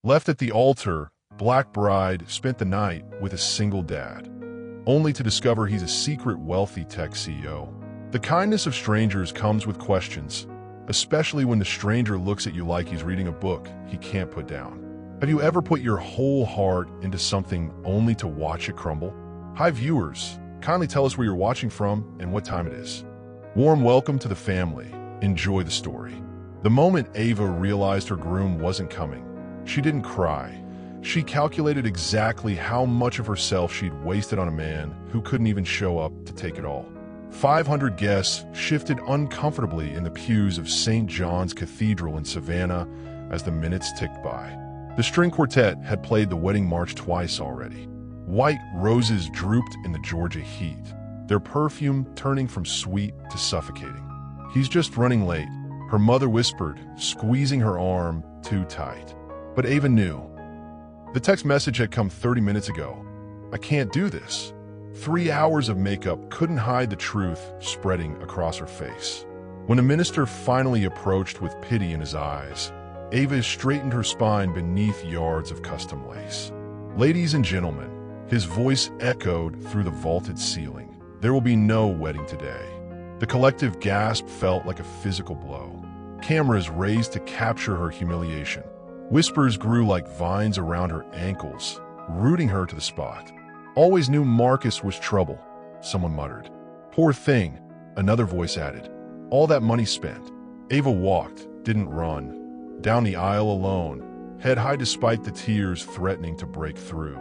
Left at the altar, Black Bride spent the night with a single dad, only to discover he's a secret wealthy tech CEO. The kindness of strangers comes with questions, especially when the stranger looks at you like he's reading a book he can't put down. Have you ever put your whole heart into something only to watch it crumble? Hi viewers, kindly tell us where you're watching from and what time it is. Warm welcome to the family. Enjoy the story. The moment Ava realized her groom wasn't coming, she didn't cry. She calculated exactly how much of herself she'd wasted on a man who couldn't even show up to take it all. 500 guests shifted uncomfortably in the pews of St. John's Cathedral in Savannah as the minutes ticked by. The string quartet had played the wedding march twice already. White roses drooped in the Georgia heat, their perfume turning from sweet to suffocating. "He's just running late," her mother whispered, squeezing her arm too tight. But Ava knew. The text message had come 30 minutes ago. "I can't do this." 3 hours of makeup couldn't hide the truth spreading across her face. When the minister finally approached with pity in his eyes, Ava straightened her spine beneath yards of custom lace. "Ladies and gentlemen," his voice echoed through the vaulted ceiling, "there will be no wedding today." The collective gasp felt like a physical blow. Cameras raised to capture her humiliation. Whispers grew like vines around her ankles, rooting her to the spot. "Always knew Marcus was trouble," someone muttered. "Poor thing," another voice added. "All that money spent." Ava walked, didn't run, down the aisle alone, head high despite the tears threatening to break through.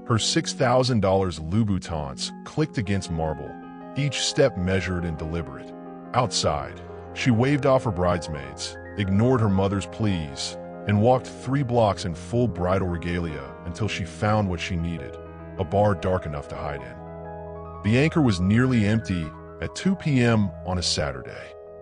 Her $6,000 Louboutins clicked against marble, each step measured and deliberate. Outside, she waved off her bridesmaids, ignored her mother's pleas, and walked 3 blocks in full bridal regalia until she found what she needed, a bar dark enough to hide in. The Anchor was nearly empty at 2 p.m. on a Saturday.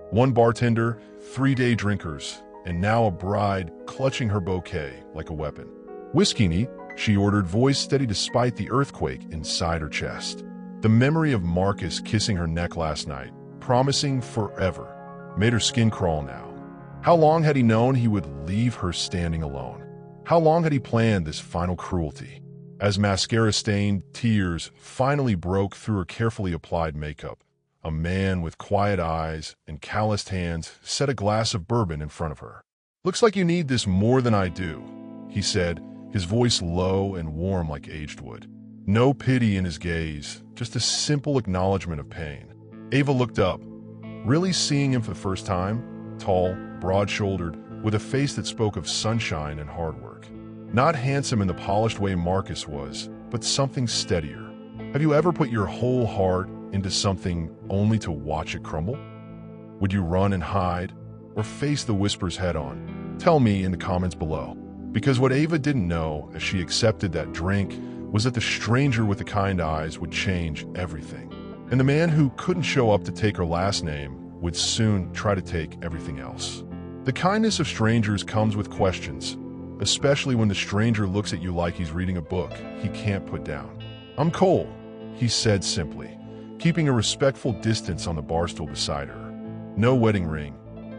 1 bartender, 3 day drinkers, and now a bride clutching her bouquet like a weapon. "Whiskey neat," she ordered, voice steady despite the earthquake inside her chest. The memory of Marcus kissing her neck last night, promising forever, made her skin crawl now. How long had he known he would leave her standing alone? How long had he planned this final cruelty? As mascara-stained tears finally broke through her carefully applied makeup, a man with quiet eyes and calloused hands set a glass of bourbon in front of her. "Looks like you need this more than I do," he said, his voice low and warm like aged wood. No pity in his gaze, just a simple acknowledgement of pain. Ava looked up, really seeing him for the first time, tall, broad-shouldered, with a face that spoke of sunshine and hard work. Not handsome in the polished way Marcus was, but something steadier. Have you ever put your whole heart into something only to watch it crumble? Would you run and hide, or face the whispers head-on? Tell me in the comments below. Because what Ava didn't know as she accepted that drink was that the stranger with the kind eyes would change everything. And the man who couldn't show up to take her last name would soon try to take everything else. The kindness of strangers comes with questions, especially when the stranger looks at you like he's reading a book he can't put down. "I'm Cole," he said simply, keeping a respectful distance on the bar stool beside her. No wedding ring.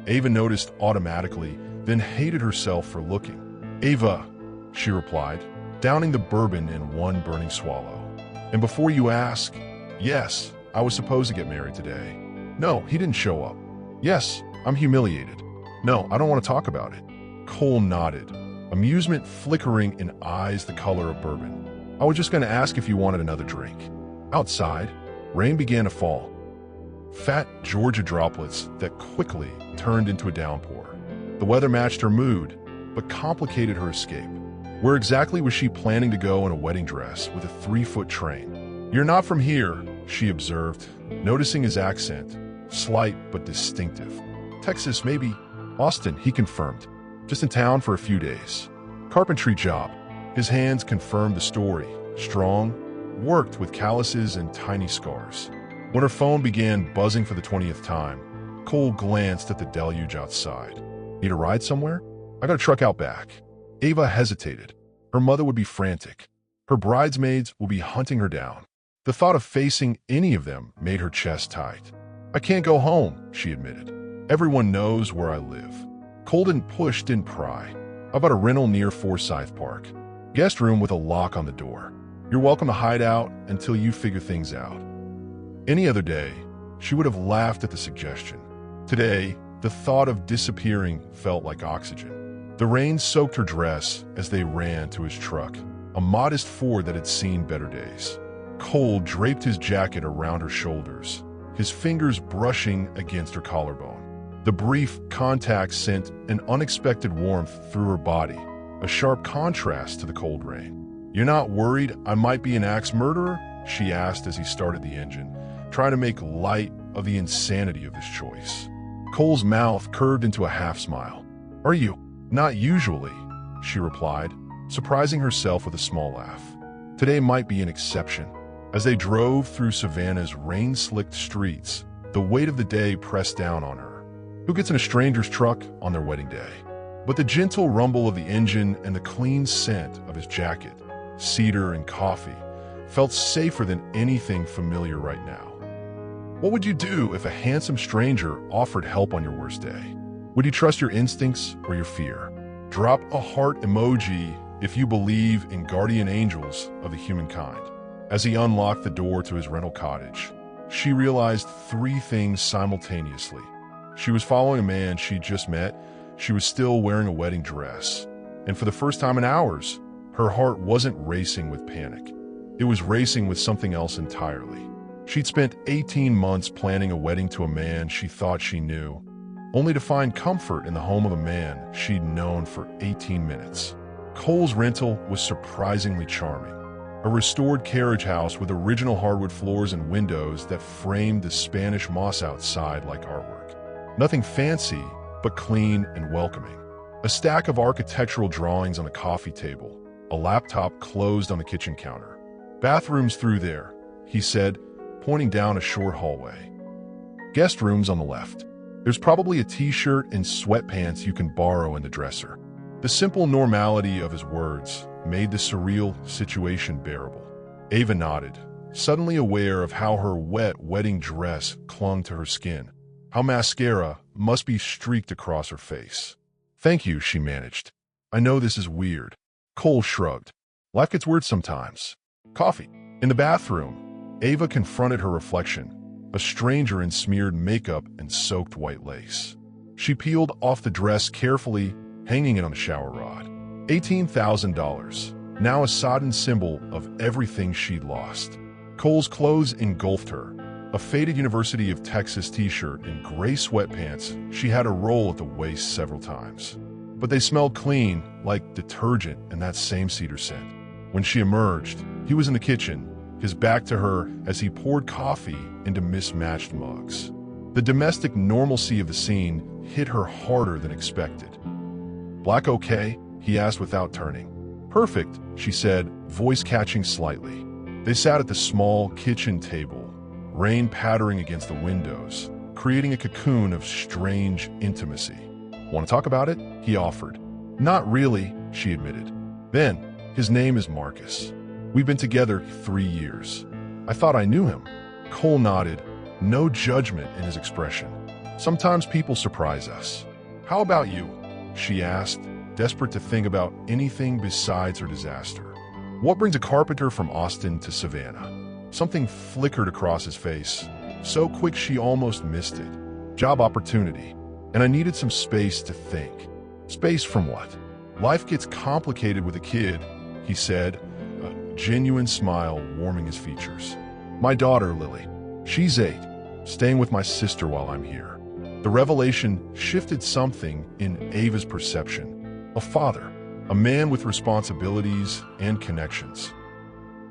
Ava noticed automatically, then hated herself for looking. "Ava," she replied, downing the bourbon in one burning swallow. "And before you ask, yes, I was supposed to get married today. No, he didn't show up. Yes, I'm humiliated. No, I don't want to talk about it." Cole nodded, amusement flickering in eyes the color of bourbon. "I was just going to ask if you wanted another drink." Outside, rain began to fall. Fat Georgia droplets that quickly turned into a downpour. The weather matched her mood, but complicated her escape. Where exactly was she planning to go in a wedding dress with a 3-foot train? "You're not from here," she observed, noticing his accent, slight but distinctive. "Texas, maybe." "Austin," he confirmed. "Just in town for a few days. Carpentry job." His hands confirmed the story. Strong, worked with calluses and tiny scars. When her phone began buzzing for the 20th time, Cole glanced at the deluge outside. "Need a ride somewhere? I got a truck out back." Ava hesitated. Her mother would be frantic. Her bridesmaids would be hunting her down. The thought of facing any of them made her chest tight. "I can't go home," she admitted. "Everyone knows where I live." Cole didn't push, didn't pry. How about a rental near Forsyth Park? Guest room with a lock on the door. You're welcome to hide out until you figure things out. Any other day, she would have laughed at the suggestion. Today, the thought of disappearing felt like oxygen. The rain soaked her dress as they ran to his truck, a modest Ford that had seen better days. Cole draped his jacket around her shoulders, his fingers brushing against her collarbone. The brief contact sent an unexpected warmth through her body, a sharp contrast to the cold rain. "You're not worried I might be an axe murderer?" she asked as he started the engine, trying to make light of the insanity of his choice. Cole's mouth curved into a half-smile. "Are you?" "Not usually," she replied, surprising herself with a small laugh. Today might be an exception. As they drove through Savannah's rain-slicked streets, the weight of the day pressed down on her. Who gets in a stranger's truck on their wedding day? But the gentle rumble of the engine and the clean scent of his jacket, cedar and coffee, felt safer than anything familiar right now. What would you do if a handsome stranger offered help on your worst day? Would you trust your instincts or your fear? Drop a heart emoji if you believe in guardian angels of the humankind. As he unlocked the door to his rental cottage, she realized three things simultaneously. She was following a man she'd just met, she was still wearing a wedding dress, and for the first time in hours, her heart wasn't racing with panic. It was racing with something else entirely. She'd spent 18 months planning a wedding to a man she thought she knew, only to find comfort in the home of a man she'd known for 18 minutes. Cole's rental was surprisingly charming. A restored carriage house with original hardwood floors and windows that framed the Spanish moss outside like artwork. Nothing fancy, but clean and welcoming. A stack of architectural drawings on a coffee table, a laptop closed on the kitchen counter. "Bathrooms through there," he said, pointing down a short hallway. "Guest rooms on the left. There's probably a t-shirt and sweatpants you can borrow in the dresser." The simple normality of his words made the surreal situation bearable. Ava nodded, suddenly aware of how her wet wedding dress clung to her skin, how mascara must be streaked across her face. "Thank you," she managed. "I know this is weird." Cole shrugged. "Life gets weird sometimes." Coffee. In the bathroom, Ava confronted her reflection, a stranger in smeared makeup and soaked white lace. She peeled off the dress carefully, hanging it on the shower rod. $18,000, now a sodden symbol of everything she'd lost. Cole's clothes engulfed her. A faded University of Texas t-shirt and gray sweatpants she had a roll at the waist several times. But they smelled clean, like detergent and that same cedar scent. When she emerged, he was in the kitchen, his back to her as he poured coffee into mismatched mugs. The domestic normalcy of the scene hit her harder than expected. "Black okay?" he asked without turning. "Perfect," she said, voice catching slightly. They sat at the small kitchen table, rain pattering against the windows, creating a cocoon of strange intimacy. "Want to talk about it?" he offered. "Not really," she admitted. "Then, his name is Marcus. We've been together 3 years. I thought I knew him." Cole nodded, no judgment in his expression. "Sometimes people surprise us." "How about you?" she asked, desperate to think about anything besides her disaster. "What brings a carpenter from Austin to Savannah?" Something flickered across his face, so quick she almost missed it. "Job opportunity. And I needed some space to think." "Space from what?" "Life gets complicated with a kid," he said, a genuine smile warming his features. "My daughter, Lily. She's 8, staying with my sister while I'm here." The revelation shifted something in Ava's perception. A father, a man with responsibilities and connections.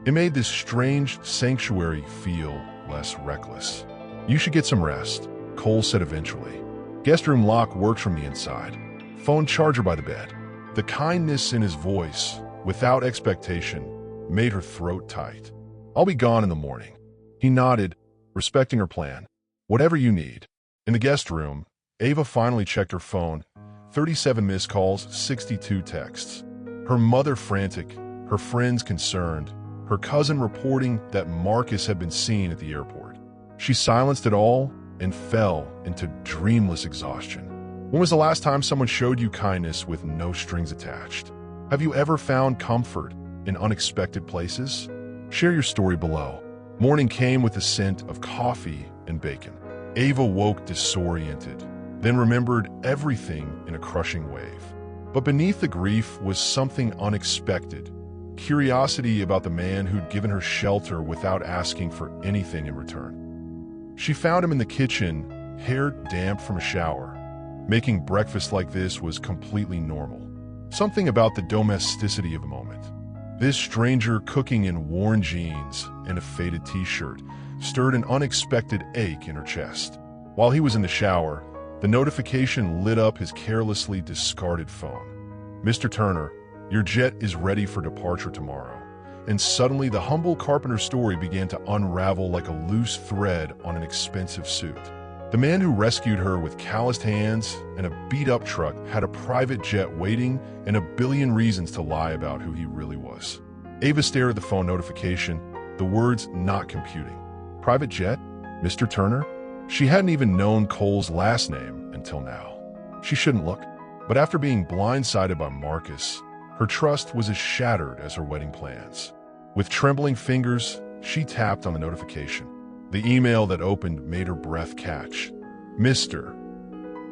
It made this strange sanctuary feel less reckless. "You should get some rest," Cole said eventually. "Guest room lock works from the inside. Phone charger by the bed." The kindness in his voice, without expectation, made her throat tight. "I'll be gone in the morning." He nodded, respecting her plan. "Whatever you need." In the guest room, Ava finally checked her phone. 37 missed calls, 62 texts. Her mother frantic, her friends concerned, her cousin reporting that Marcus had been seen at the airport. She silenced it all and fell into dreamless exhaustion. When was the last time someone showed you kindness with no strings attached? Have you ever found comfort in unexpected places? Share your story below. Morning came with the scent of coffee and bacon. Ava woke disoriented, then remembered everything in a crushing wave. But beneath the grief was something unexpected. Curiosity about the man who'd given her shelter without asking for anything in return. She found him in the kitchen, hair damp from a shower. Making breakfast like this was completely normal. Something about the domesticity of the moment. This stranger cooking in worn jeans and a faded t-shirt stirred an unexpected ache in her chest. While he was in the shower, the notification lit up his carelessly discarded phone. "Mr. Turner, your jet is ready for departure tomorrow." And suddenly the humble carpenter's story began to unravel like a loose thread on an expensive suit. The man who rescued her with calloused hands and a beat-up truck had a private jet waiting and a billion reasons to lie about who he really was. Ava stared at the phone notification, the words not computing. Private jet? Mr. Turner? She hadn't even known Cole's last name until now. She shouldn't look. But after being blindsided by Marcus, her trust was as shattered as her wedding plans. With trembling fingers, she tapped on the notification. The email that opened made her breath catch. Mr.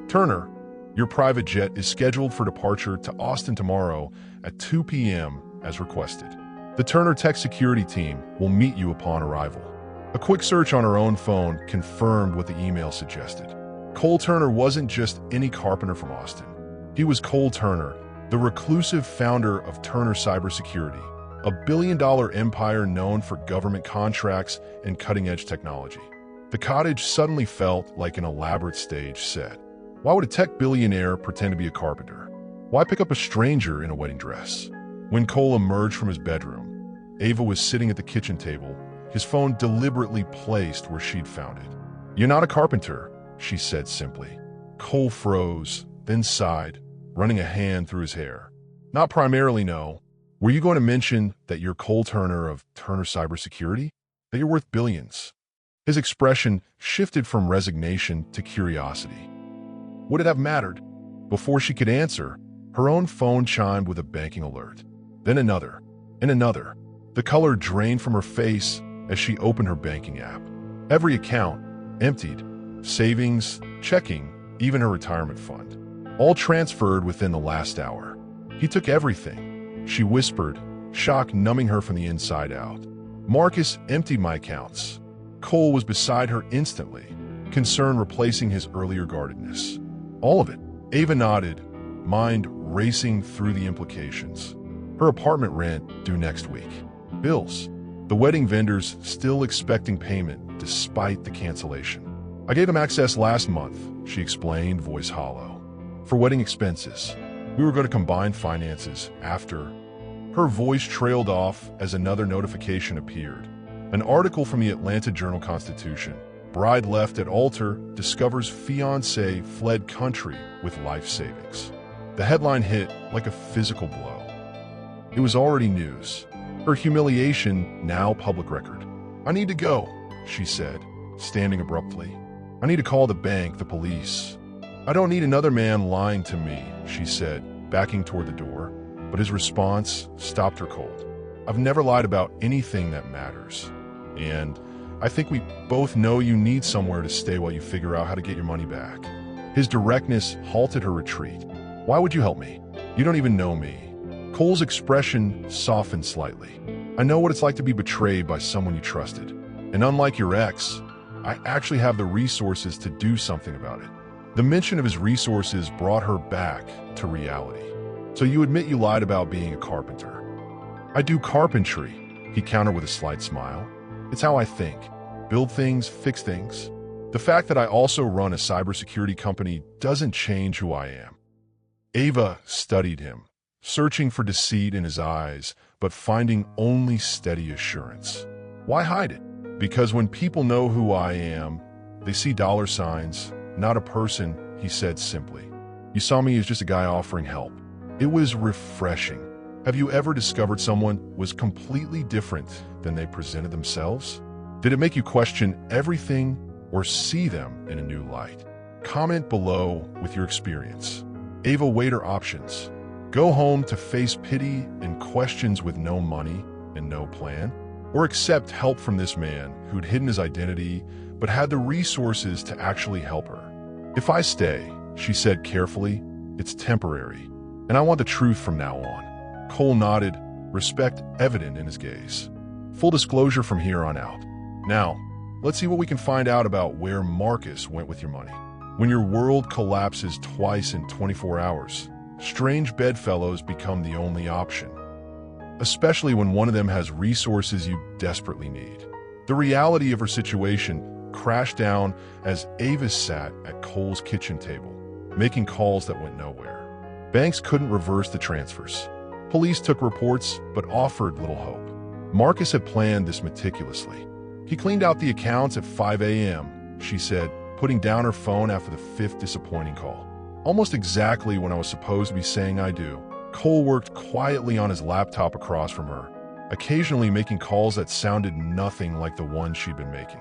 Turner, your private jet is scheduled for departure to Austin tomorrow at 2 p.m. as requested. The Turner Tech security team will meet you upon arrival. A quick search on her own phone confirmed what the email suggested. Cole Turner wasn't just any carpenter from Austin. He was Cole Turner, the reclusive founder of Turner Cybersecurity, a billion-dollar empire known for government contracts and cutting-edge technology. The cottage suddenly felt like an elaborate stage set. Why would a tech billionaire pretend to be a carpenter? Why pick up a stranger in a wedding dress? When Cole emerged from his bedroom, Ava was sitting at the kitchen table, his phone deliberately placed where she'd found it. "You're not a carpenter," she said simply. Cole froze, then sighed, running a hand through his hair. "Not primarily, no. Were you going to mention that you're Cole Turner of Turner Cybersecurity? That you're worth billions?" His expression shifted from resignation to curiosity. Would it have mattered? Before she could answer, her own phone chimed with a banking alert. Then another, and another. The color drained from her face as she opened her banking app. Every account emptied. Savings, checking, even her retirement fund. All transferred within the last hour. He took everything, she whispered, shock numbing her from the inside out. Marcus emptied my accounts. Cole was beside her instantly, concern replacing his earlier guardedness. All of it. Ava nodded, mind racing through the implications. Her apartment rent due next week. Bills. The wedding vendors still expecting payment despite the cancellation. "I gave him access last month," she explained, voice hollow. "For wedding expenses. We were going to combine finances after." Her voice trailed off as another notification appeared. An article from the Atlanta Journal-Constitution. Bride left at altar, discovers fiancé fled country with life savings. The headline hit like a physical blow. It was already news. Her humiliation now public record. "I need to go," she said, standing abruptly. "I need to call the bank, the police." "I don't need another man lying to me," she said, backing toward the door. But his response stopped her cold. "I've never lied about anything that matters. And I think we both know you need somewhere to stay while you figure out how to get your money back." His directness halted her retreat. "Why would you help me? You don't even know me." Cole's expression softened slightly. "I know what it's like to be betrayed by someone you trusted. And unlike your ex, I actually have the resources to do something about it." The mention of his resources brought her back to reality. "So you admit you lied about being a carpenter?" "I do carpentry," he countered with a slight smile. "It's how I think. Build things, fix things. The fact that I also run a cybersecurity company doesn't change who I am." Ava studied him, searching for deceit in his eyes, but finding only steady assurance. "Why hide it?" "Because when people know who I am, they see dollar signs, not a person," he said simply. "You saw me as just a guy offering help." It was refreshing. Have you ever discovered someone was completely different than they presented themselves? Did it make you question everything or see them in a new light? Comment below with your experience. Ava weighed her options. Go home to face pity and questions with no money and no plan, or accept help from this man who'd hidden his identity but had the resources to actually help her. If I stay, she said carefully, it's temporary, and I want the truth from now on. Cole nodded, respect evident in his gaze. Full disclosure from here on out. Now, let's see what we can find out about where Marcus went with your money. When your world collapses twice in 24 hours, strange bedfellows become the only option, especially when one of them has resources you desperately need. The reality of her situation crashed down as Ava sat at Cole's kitchen table, making calls that went nowhere. Banks couldn't reverse the transfers. Police took reports, but offered little hope. Marcus had planned this meticulously. He cleaned out the accounts at 5 a.m., she said, putting down her phone after the fifth disappointing call. Almost exactly when I was supposed to be saying I do. Cole worked quietly on his laptop across from her, occasionally making calls that sounded nothing like the ones she'd been making.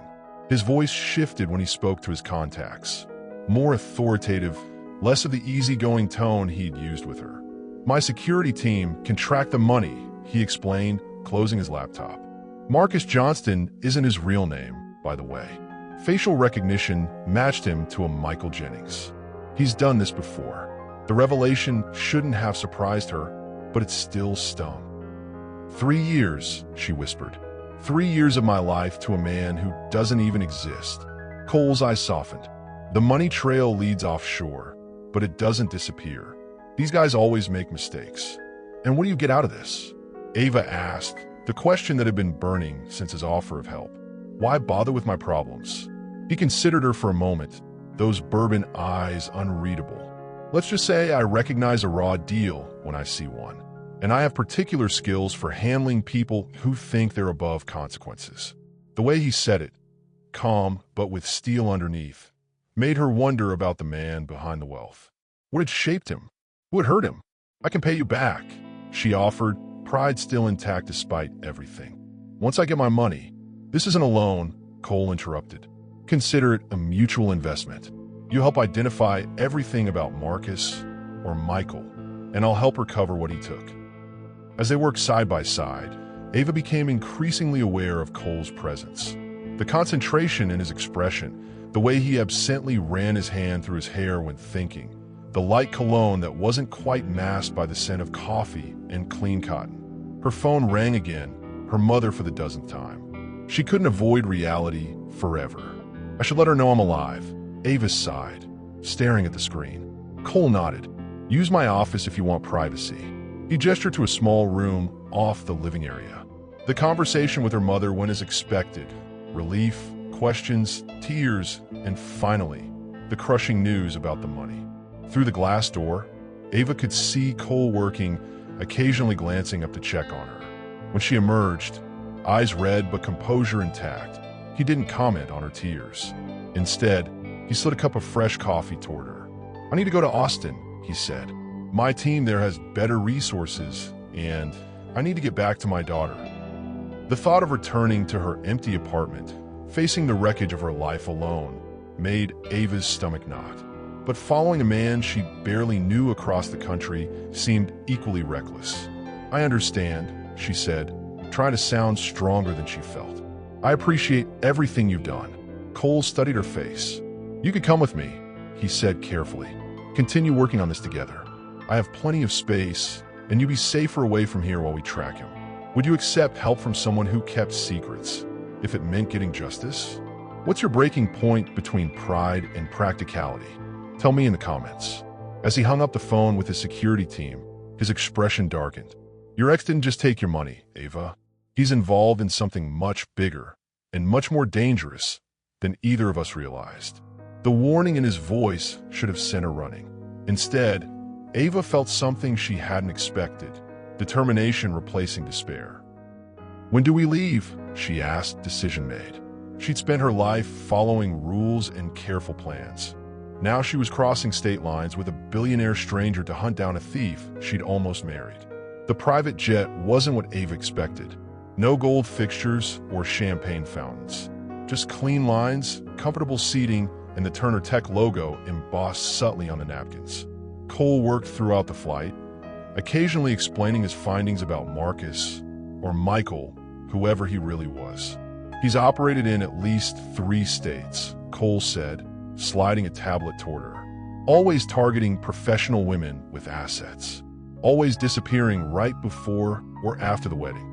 His voice shifted when he spoke to his contacts, more authoritative, less of the easygoing tone he'd used with her. My security team can track the money, he explained, closing his laptop. Marcus Johnston isn't his real name, by the way. Facial recognition matched him to a Michael Jennings. He's done this before. The revelation shouldn't have surprised her, but it still stung. 3 years, she whispered. 3 years of my life to a man who doesn't even exist. Cole's eyes softened. The money trail leads offshore, but it doesn't disappear. These guys always make mistakes. And what do you get out of this? Ava asked, the question that had been burning since his offer of help. Why bother with my problems? He considered her for a moment, those bourbon eyes unreadable. Let's just say I recognize a raw deal when I see one, and I have particular skills for handling people who think they're above consequences. The way he said it, calm but with steel underneath, made her wonder about the man behind the wealth. What had shaped him? Who had hurt him? I can pay you back, she offered, pride still intact despite everything. Once I get my money. This isn't a loan, Cole interrupted. Consider it a mutual investment. You help identify everything about Marcus or Michael, and I'll help recover what he took. As they worked side by side, Ava became increasingly aware of Cole's presence. The concentration in his expression, the way he absently ran his hand through his hair when thinking, the light cologne that wasn't quite masked by the scent of coffee and clean cotton. Her phone rang again, her mother for the dozenth time. She couldn't avoid reality forever. I should let her know I'm alive. Ava sighed, staring at the screen. Cole nodded. Use my office if you want privacy. He gestured to a small room off the living area. The conversation with her mother went as expected. Relief, questions, tears, and finally, the crushing news about the money. Through the glass door, Ava could see Cole working, occasionally glancing up to check on her. When she emerged, eyes red but composure intact, he didn't comment on her tears. Instead, he slid a cup of fresh coffee toward her. I need to go to Austin, he said. My team there has better resources, and I need to get back to my daughter. The thought of returning to her empty apartment, facing the wreckage of her life alone, made Ava's stomach knot. But following a man she barely knew across the country seemed equally reckless. I understand, she said, trying to sound stronger than she felt. I appreciate everything you've done. Cole studied her face. You could come with me, he said carefully. Continue working on this together. I have plenty of space, and you'll be safer away from here while we track him. Would you accept help from someone who kept secrets, if it meant getting justice? What's your breaking point between pride and practicality? Tell me in the comments. As he hung up the phone with his security team, his expression darkened. Your ex didn't just take your money, Ava. He's involved in something much bigger and much more dangerous than either of us realized. The warning in his voice should have sent her running. Instead, Ava felt something she hadn't expected, determination replacing despair. When do we leave? She asked, decision made. She'd spent her life following rules and careful plans. Now she was crossing state lines with a billionaire stranger to hunt down a thief she'd almost married. The private jet wasn't what Ava expected. No gold fixtures or champagne fountains. Just clean lines, comfortable seating, and the Turner Tech logo embossed subtly on the napkins. Cole worked throughout the flight, occasionally explaining his findings about Marcus, or Michael, whoever he really was. He's operated in at least 3 states, Cole said, sliding a tablet toward her. Always targeting professional women with assets. Always disappearing right before or after the wedding.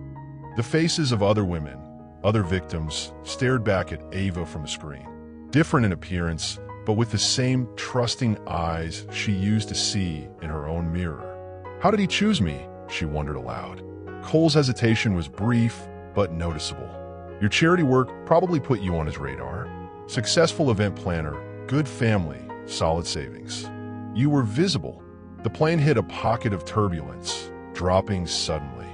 The faces of other women, other victims, stared back at Ava from the screen. Different in appearance, but with the same trusting eyes she used to see in her own mirror. How did he choose me? She wondered aloud. Cole's hesitation was brief, but noticeable. Your charity work probably put you on his radar. Successful event planner, good family, solid savings. You were visible. The plane hit a pocket of turbulence, dropping suddenly.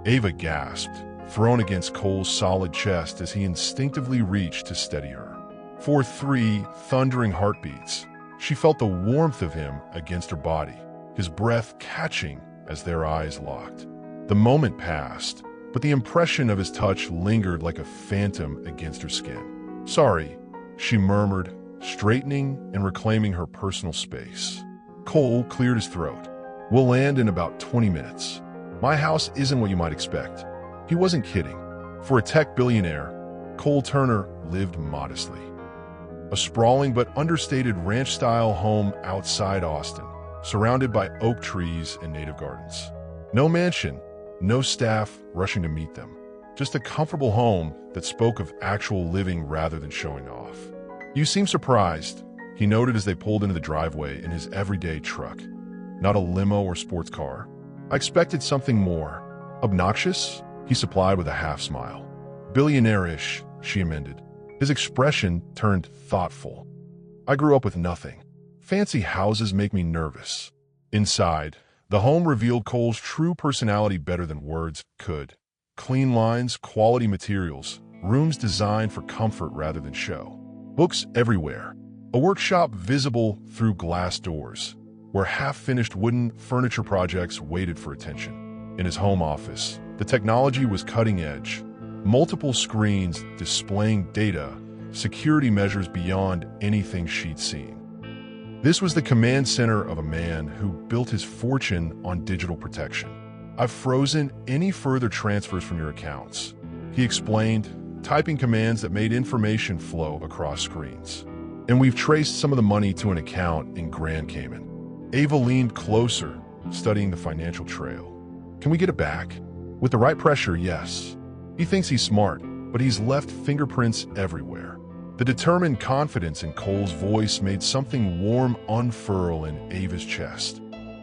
Ava gasped, thrown against Cole's solid chest as he instinctively reached to steady her. For 3 thundering heartbeats, she felt the warmth of him against her body, his breath catching as their eyes locked. The moment passed, but the impression of his touch lingered like a phantom against her skin. Sorry, she murmured, straightening and reclaiming her personal space. Cole cleared his throat. We'll land in about 20 minutes. My house isn't what you might expect. He wasn't kidding. For a tech billionaire, Cole Turner lived modestly. A sprawling but understated ranch-style home outside Austin, surrounded by oak trees and native gardens. No mansion, no staff rushing to meet them. Just a comfortable home that spoke of actual living rather than showing off. You seem surprised, he noted as they pulled into the driveway in his everyday truck. Not a limo or sports car. I expected something more. Obnoxious? He supplied with a half-smile. Billionaire-ish, she amended. His expression turned thoughtful. I grew up with nothing. Fancy houses make me nervous. Inside, the home revealed Cole's true personality better than words could. Clean lines, quality materials, rooms designed for comfort rather than show. Books everywhere. A workshop visible through glass doors, where half-finished wooden furniture projects waited for attention. In his home office, the technology was cutting edge. Multiple screens displaying data, security measures beyond anything she'd seen. This was the command center of a man who built his fortune on digital protection. I've frozen any further transfers from your accounts, he explained, typing commands that made information flow across screens. And we've traced some of the money to an account in Grand Cayman. Ava leaned closer, studying the financial trail. Can we get it back? With the right pressure, yes. He thinks he's smart, but he's left fingerprints everywhere. The determined confidence in Cole's voice made something warm unfurl in Ava's chest.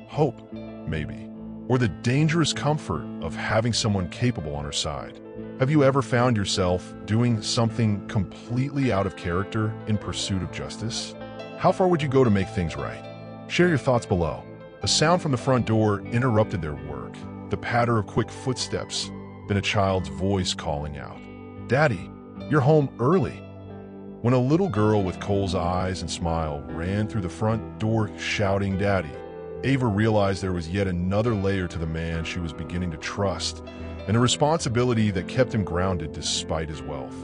Hope, maybe. Or the dangerous comfort of having someone capable on her side. Have you ever found yourself doing something completely out of character in pursuit of justice? How far would you go to make things right? Share your thoughts below. A sound from the front door interrupted their work, the patter of quick footsteps, then a child's voice calling out, "Daddy, you're home early." When a little girl with Cole's eyes and smile ran through the front door shouting "Daddy," Ava realized there was yet another layer to the man she was beginning to trust, and a responsibility that kept him grounded despite his wealth.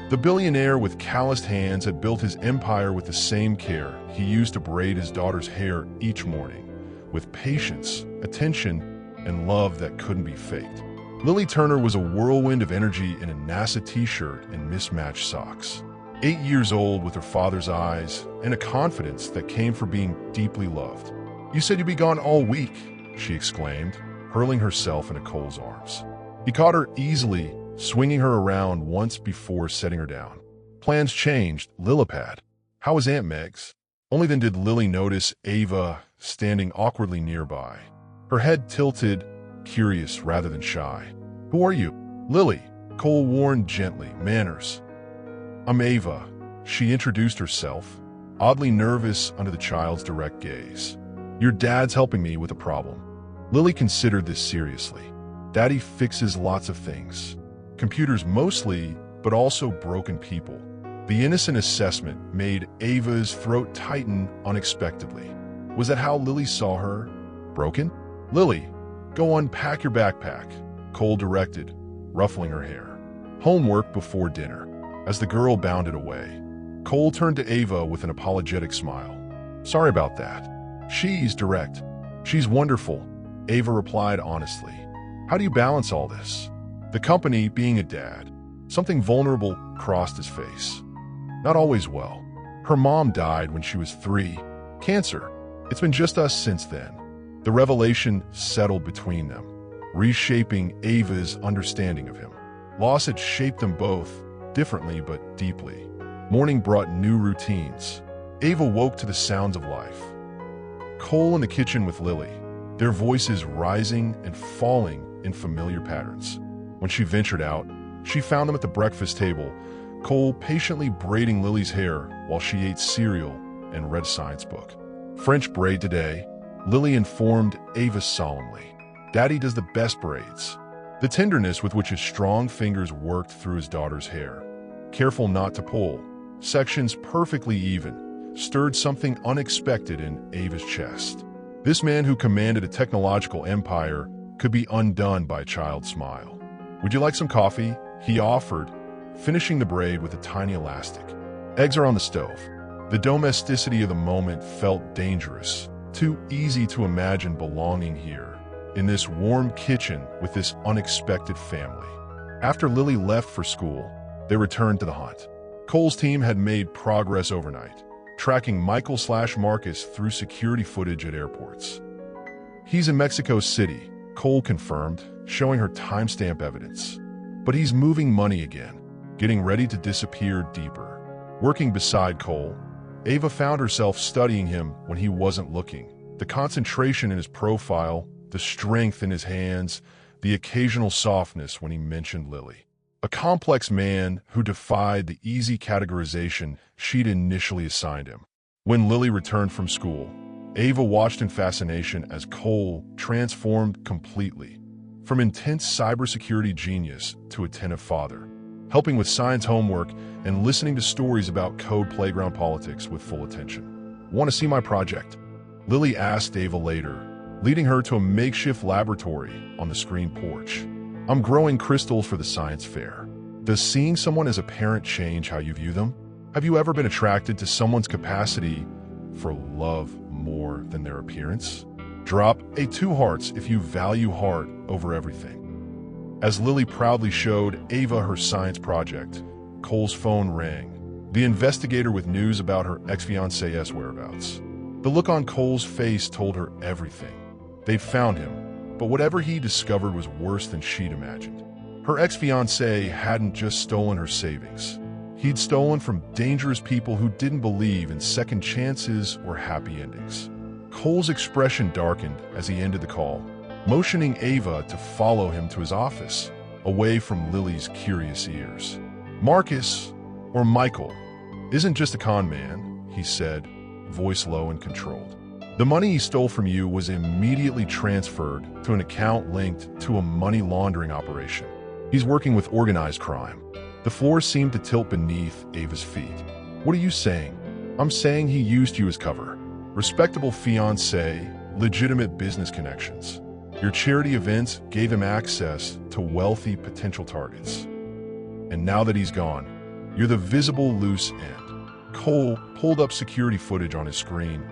The billionaire with calloused hands had built his empire with the same care he used to braid his daughter's hair each morning, with patience, attention, and love that couldn't be faked. Lily Turner was a whirlwind of energy in a NASA t-shirt and mismatched socks. 8 years old with her father's eyes and a confidence that came from being deeply loved. "You said you'd be gone all week," she exclaimed, hurling herself into Cole's arms. He caught her easily, swinging her around once before setting her down. Plans changed, Lillipad. How was Aunt Meg's? Only then did Lily notice Ava standing awkwardly nearby. Her head tilted, curious rather than shy. "Who are you?" "Lily," Cole warned gently. "Manners." "I'm Ava," she introduced herself, oddly nervous under the child's direct gaze. "Your dad's helping me with a problem." Lily considered this seriously. Daddy fixes lots of things. Computers mostly, but also broken people. The innocent assessment made Ava's throat tighten unexpectedly. Was that how Lily saw her? Broken? "Lily, go unpack your backpack," Cole directed, ruffling her hair. "Homework before dinner." As the girl bounded away, Cole turned to Ava with an apologetic smile. Sorry about that. She's direct. She's wonderful, Ava replied honestly. How do you balance all this? The company, being a dad. Something vulnerable crossed his face. Not always well. Her mom died when she was 3. Cancer. It's been just us since then. The revelation settled between them, reshaping Ava's understanding of him. Loss had shaped them both, differently but deeply. Morning brought new routines. Ava woke to the sounds of life. Cole in the kitchen with Lily, their voices rising and falling in familiar patterns. When she ventured out, she found them at the breakfast table, Cole patiently braiding Lily's hair while she ate cereal and read a science book. French braid today, Lily informed Ava solemnly. Daddy does the best braids. The tenderness with which his strong fingers worked through his daughter's hair, careful not to pull, sections perfectly even, stirred something unexpected in Ava's chest. This man who commanded a technological empire could be undone by a child's smile. Would you like some coffee? He offered, finishing the braid with a tiny elastic. Eggs are on the stove. The domesticity of the moment felt dangerous, too easy to imagine belonging here, in this warm kitchen with this unexpected family. After Lily left for school, they returned to the hunt. Cole's team had made progress overnight, tracking Michael/Marcus through security footage at airports. He's in Mexico City, Cole confirmed, showing her timestamp evidence. But he's moving money again, getting ready to disappear deeper. Working beside Cole, Ava found herself studying him when he wasn't looking. The concentration in his profile, the strength in his hands, the occasional softness when he mentioned Lily. A complex man who defied the easy categorization she'd initially assigned him. When Lily returned from school, Ava watched in fascination as Cole transformed completely, from intense cybersecurity genius to attentive father, helping with science homework and listening to stories about code playground politics with full attention. Want to see my project? Lily asked Ava later, leading her to a makeshift laboratory on the screen porch. I'm growing crystals for the science fair. Does seeing someone as a parent change how you view them? Have you ever been attracted to someone's capacity for love more than their appearance? Drop a 2 hearts if you value heart over everything. As Lily proudly showed Ava her science project, Cole's phone rang, the investigator with news about her ex-fiancé's whereabouts. The look on Cole's face told her everything. They'd found him, but whatever he discovered was worse than she'd imagined. Her ex-fiancé hadn't just stolen her savings. He'd stolen from dangerous people who didn't believe in second chances or happy endings. Cole's expression darkened as he ended the call, motioning Ava to follow him to his office, away from Lily's curious ears. Marcus, or Michael, isn't just a con man, he said, voice low and controlled. The money he stole from you was immediately transferred to an account linked to a money laundering operation. He's working with organized crime. The floor seemed to tilt beneath Ava's feet. What are you saying? I'm saying he used you as cover. Respectable fiancé, legitimate business connections. Your charity events gave him access to wealthy potential targets. And now that he's gone, you're the visible loose end. Cole pulled up security footage on his screen.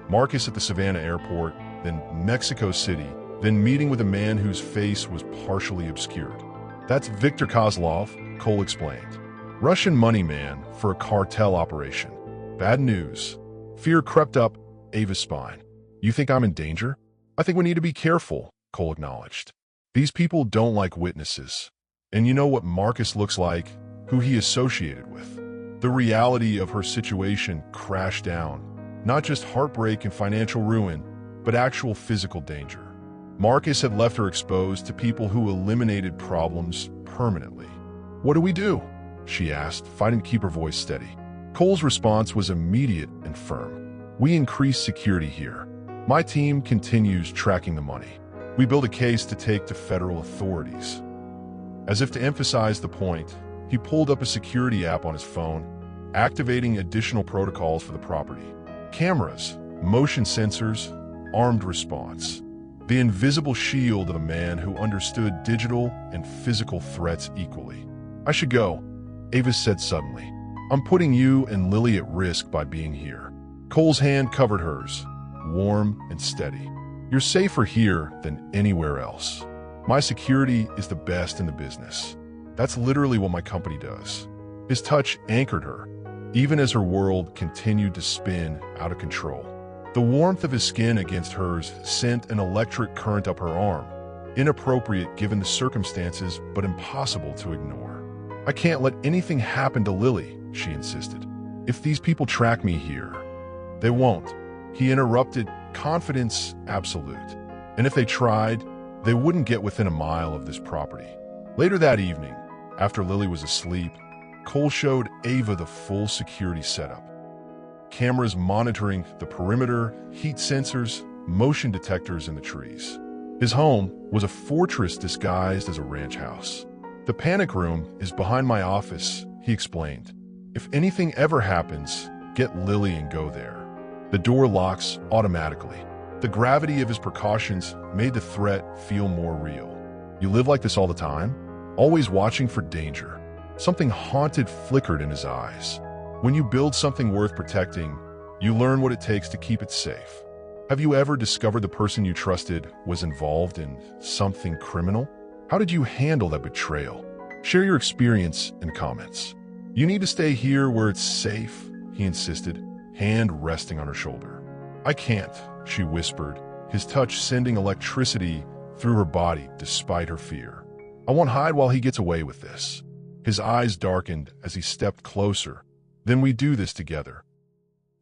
Marcus at the Savannah airport, then Mexico City, then meeting with a man whose face was partially obscured. That's Viktor Kozlov, Cole explained. Russian money man for a cartel operation. Bad news. Fear crept up Ava's spine. You think I'm in danger? I think we need to be careful, Cole acknowledged. These people don't like witnesses. And you know what Marcus looks like, who he associated with. The reality of her situation crashed down. Not just heartbreak and financial ruin, but actual physical danger. Marcus had left her exposed to people who eliminated problems permanently. What do we do? She asked, fighting to keep her voice steady. Cole's response was immediate and firm. We increase security here. My team continues tracking the money. We build a case to take to federal authorities. As if to emphasize the point, he pulled up a security app on his phone, activating additional protocols for the property. Cameras, motion sensors, armed response. The invisible shield of a man who understood digital and physical threats equally. I should go, Ava said suddenly. I'm putting you and Lily at risk by being here. Cole's hand covered hers, warm and steady. You're safer here than anywhere else. My security is the best in the business. That's literally what my company does. His touch anchored her, even as her world continued to spin out of control. The warmth of his skin against hers sent an electric current up her arm, inappropriate given the circumstances, but impossible to ignore. I can't let anything happen to Lily, she insisted. If these people track me here, they won't. He interrupted, confidence absolute. And if they tried, they wouldn't get within a mile of this property. Later that evening, after Lily was asleep, Cole showed Ava the full security setup. Cameras monitoring the perimeter, heat sensors, motion detectors in the trees. His home was a fortress disguised as a ranch house. The panic room is behind my office, he explained. If anything ever happens, get Lily and go there. The door locks automatically. The gravity of his precautions made the threat feel more real. You live like this all the time? Always watching for danger. Something haunted flickered in his eyes. When you build something worth protecting, you learn what it takes to keep it safe. Have you ever discovered the person you trusted was involved in something criminal? How did you handle that betrayal? Share your experience in comments. You need to stay here where it's safe, he insisted, hand resting on her shoulder. I can't, she whispered, his touch sending electricity through her body despite her fear. I won't hide while he gets away with this. His eyes darkened as he stepped closer. Then we do this together.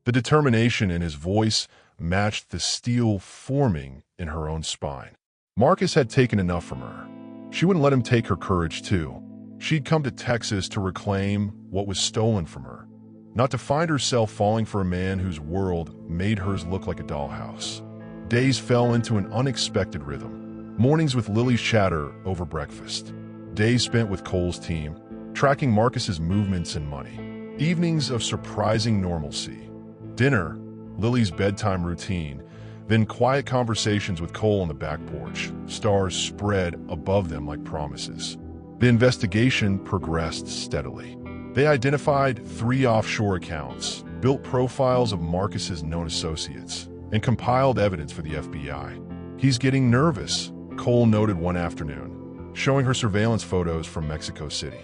The determination in his voice matched the steel forming in her own spine. Marcus had taken enough from her. She wouldn't let him take her courage too. She'd come to Texas to reclaim what was stolen from her, not to find herself falling for a man whose world made hers look like a dollhouse. Days fell into an unexpected rhythm. Mornings with Lily's chatter over breakfast. Days spent with Cole's team, tracking Marcus's movements and money. Evenings of surprising normalcy. Dinner, Lily's bedtime routine, then quiet conversations with Cole on the back porch, stars spread above them like promises. The investigation progressed steadily. They identified 3 offshore accounts, built profiles of Marcus's known associates, and compiled evidence for the FBI. He's getting nervous, Cole noted one afternoon, showing her surveillance photos from Mexico City.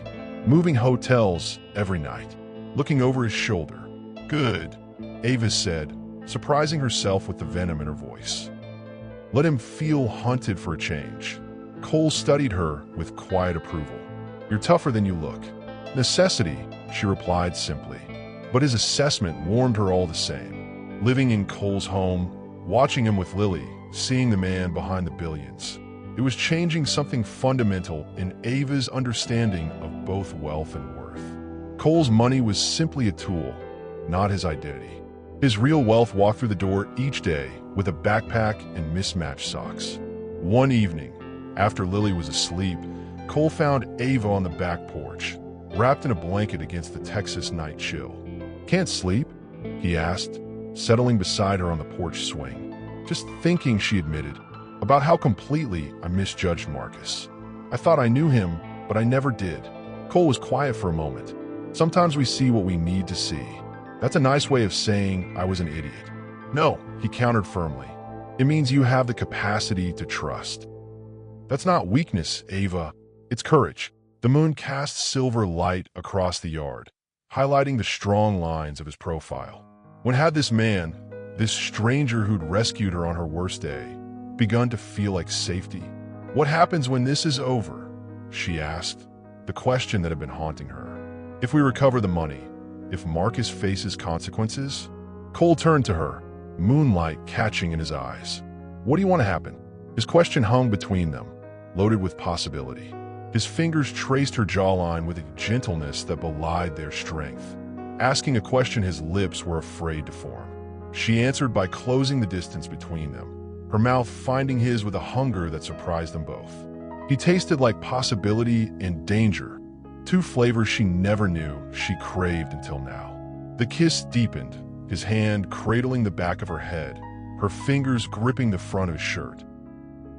Moving hotels every night, looking over his shoulder. Good, Ava said, surprising herself with the venom in her voice. Let him feel hunted for a change. Cole studied her with quiet approval. You're tougher than you look. Necessity, she replied simply. But his assessment warmed her all the same. Living in Cole's home, watching him with Lily, seeing the man behind the billions. It was changing something fundamental in Ava's understanding of both wealth and worth. Cole's money was simply a tool, not his identity. His real wealth walked through the door each day with a backpack and mismatched socks. One evening, after Lily was asleep, Cole found Ava on the back porch, wrapped in a blanket against the Texas night chill. Can't sleep? He asked, settling beside her on the porch swing. Just thinking, she admitted, about how completely I misjudged Marcus. I thought I knew him, but I never did. Cole was quiet for a moment. Sometimes we see what we need to see. That's a nice way of saying I was an idiot. No, he countered firmly. It means you have the capacity to trust. That's not weakness, Ava. It's courage. The moon cast silver light across the yard, highlighting the strong lines of his profile. When had this man, this stranger who'd rescued her on her worst day, begun to feel like safety? What happens when this is over? She asked, the question that had been haunting her. If we recover the money, if Marcus faces consequences? Cole turned to her, moonlight catching in his eyes. What do you want to happen? His question hung between them, loaded with possibility. His fingers traced her jawline with a gentleness that belied their strength, asking a question his lips were afraid to form. She answered by closing the distance between them, her mouth finding his with a hunger that surprised them both. He tasted like possibility and danger, 2 flavors she never knew she craved until now. The kiss deepened, his hand cradling the back of her head, her fingers gripping the front of his shirt.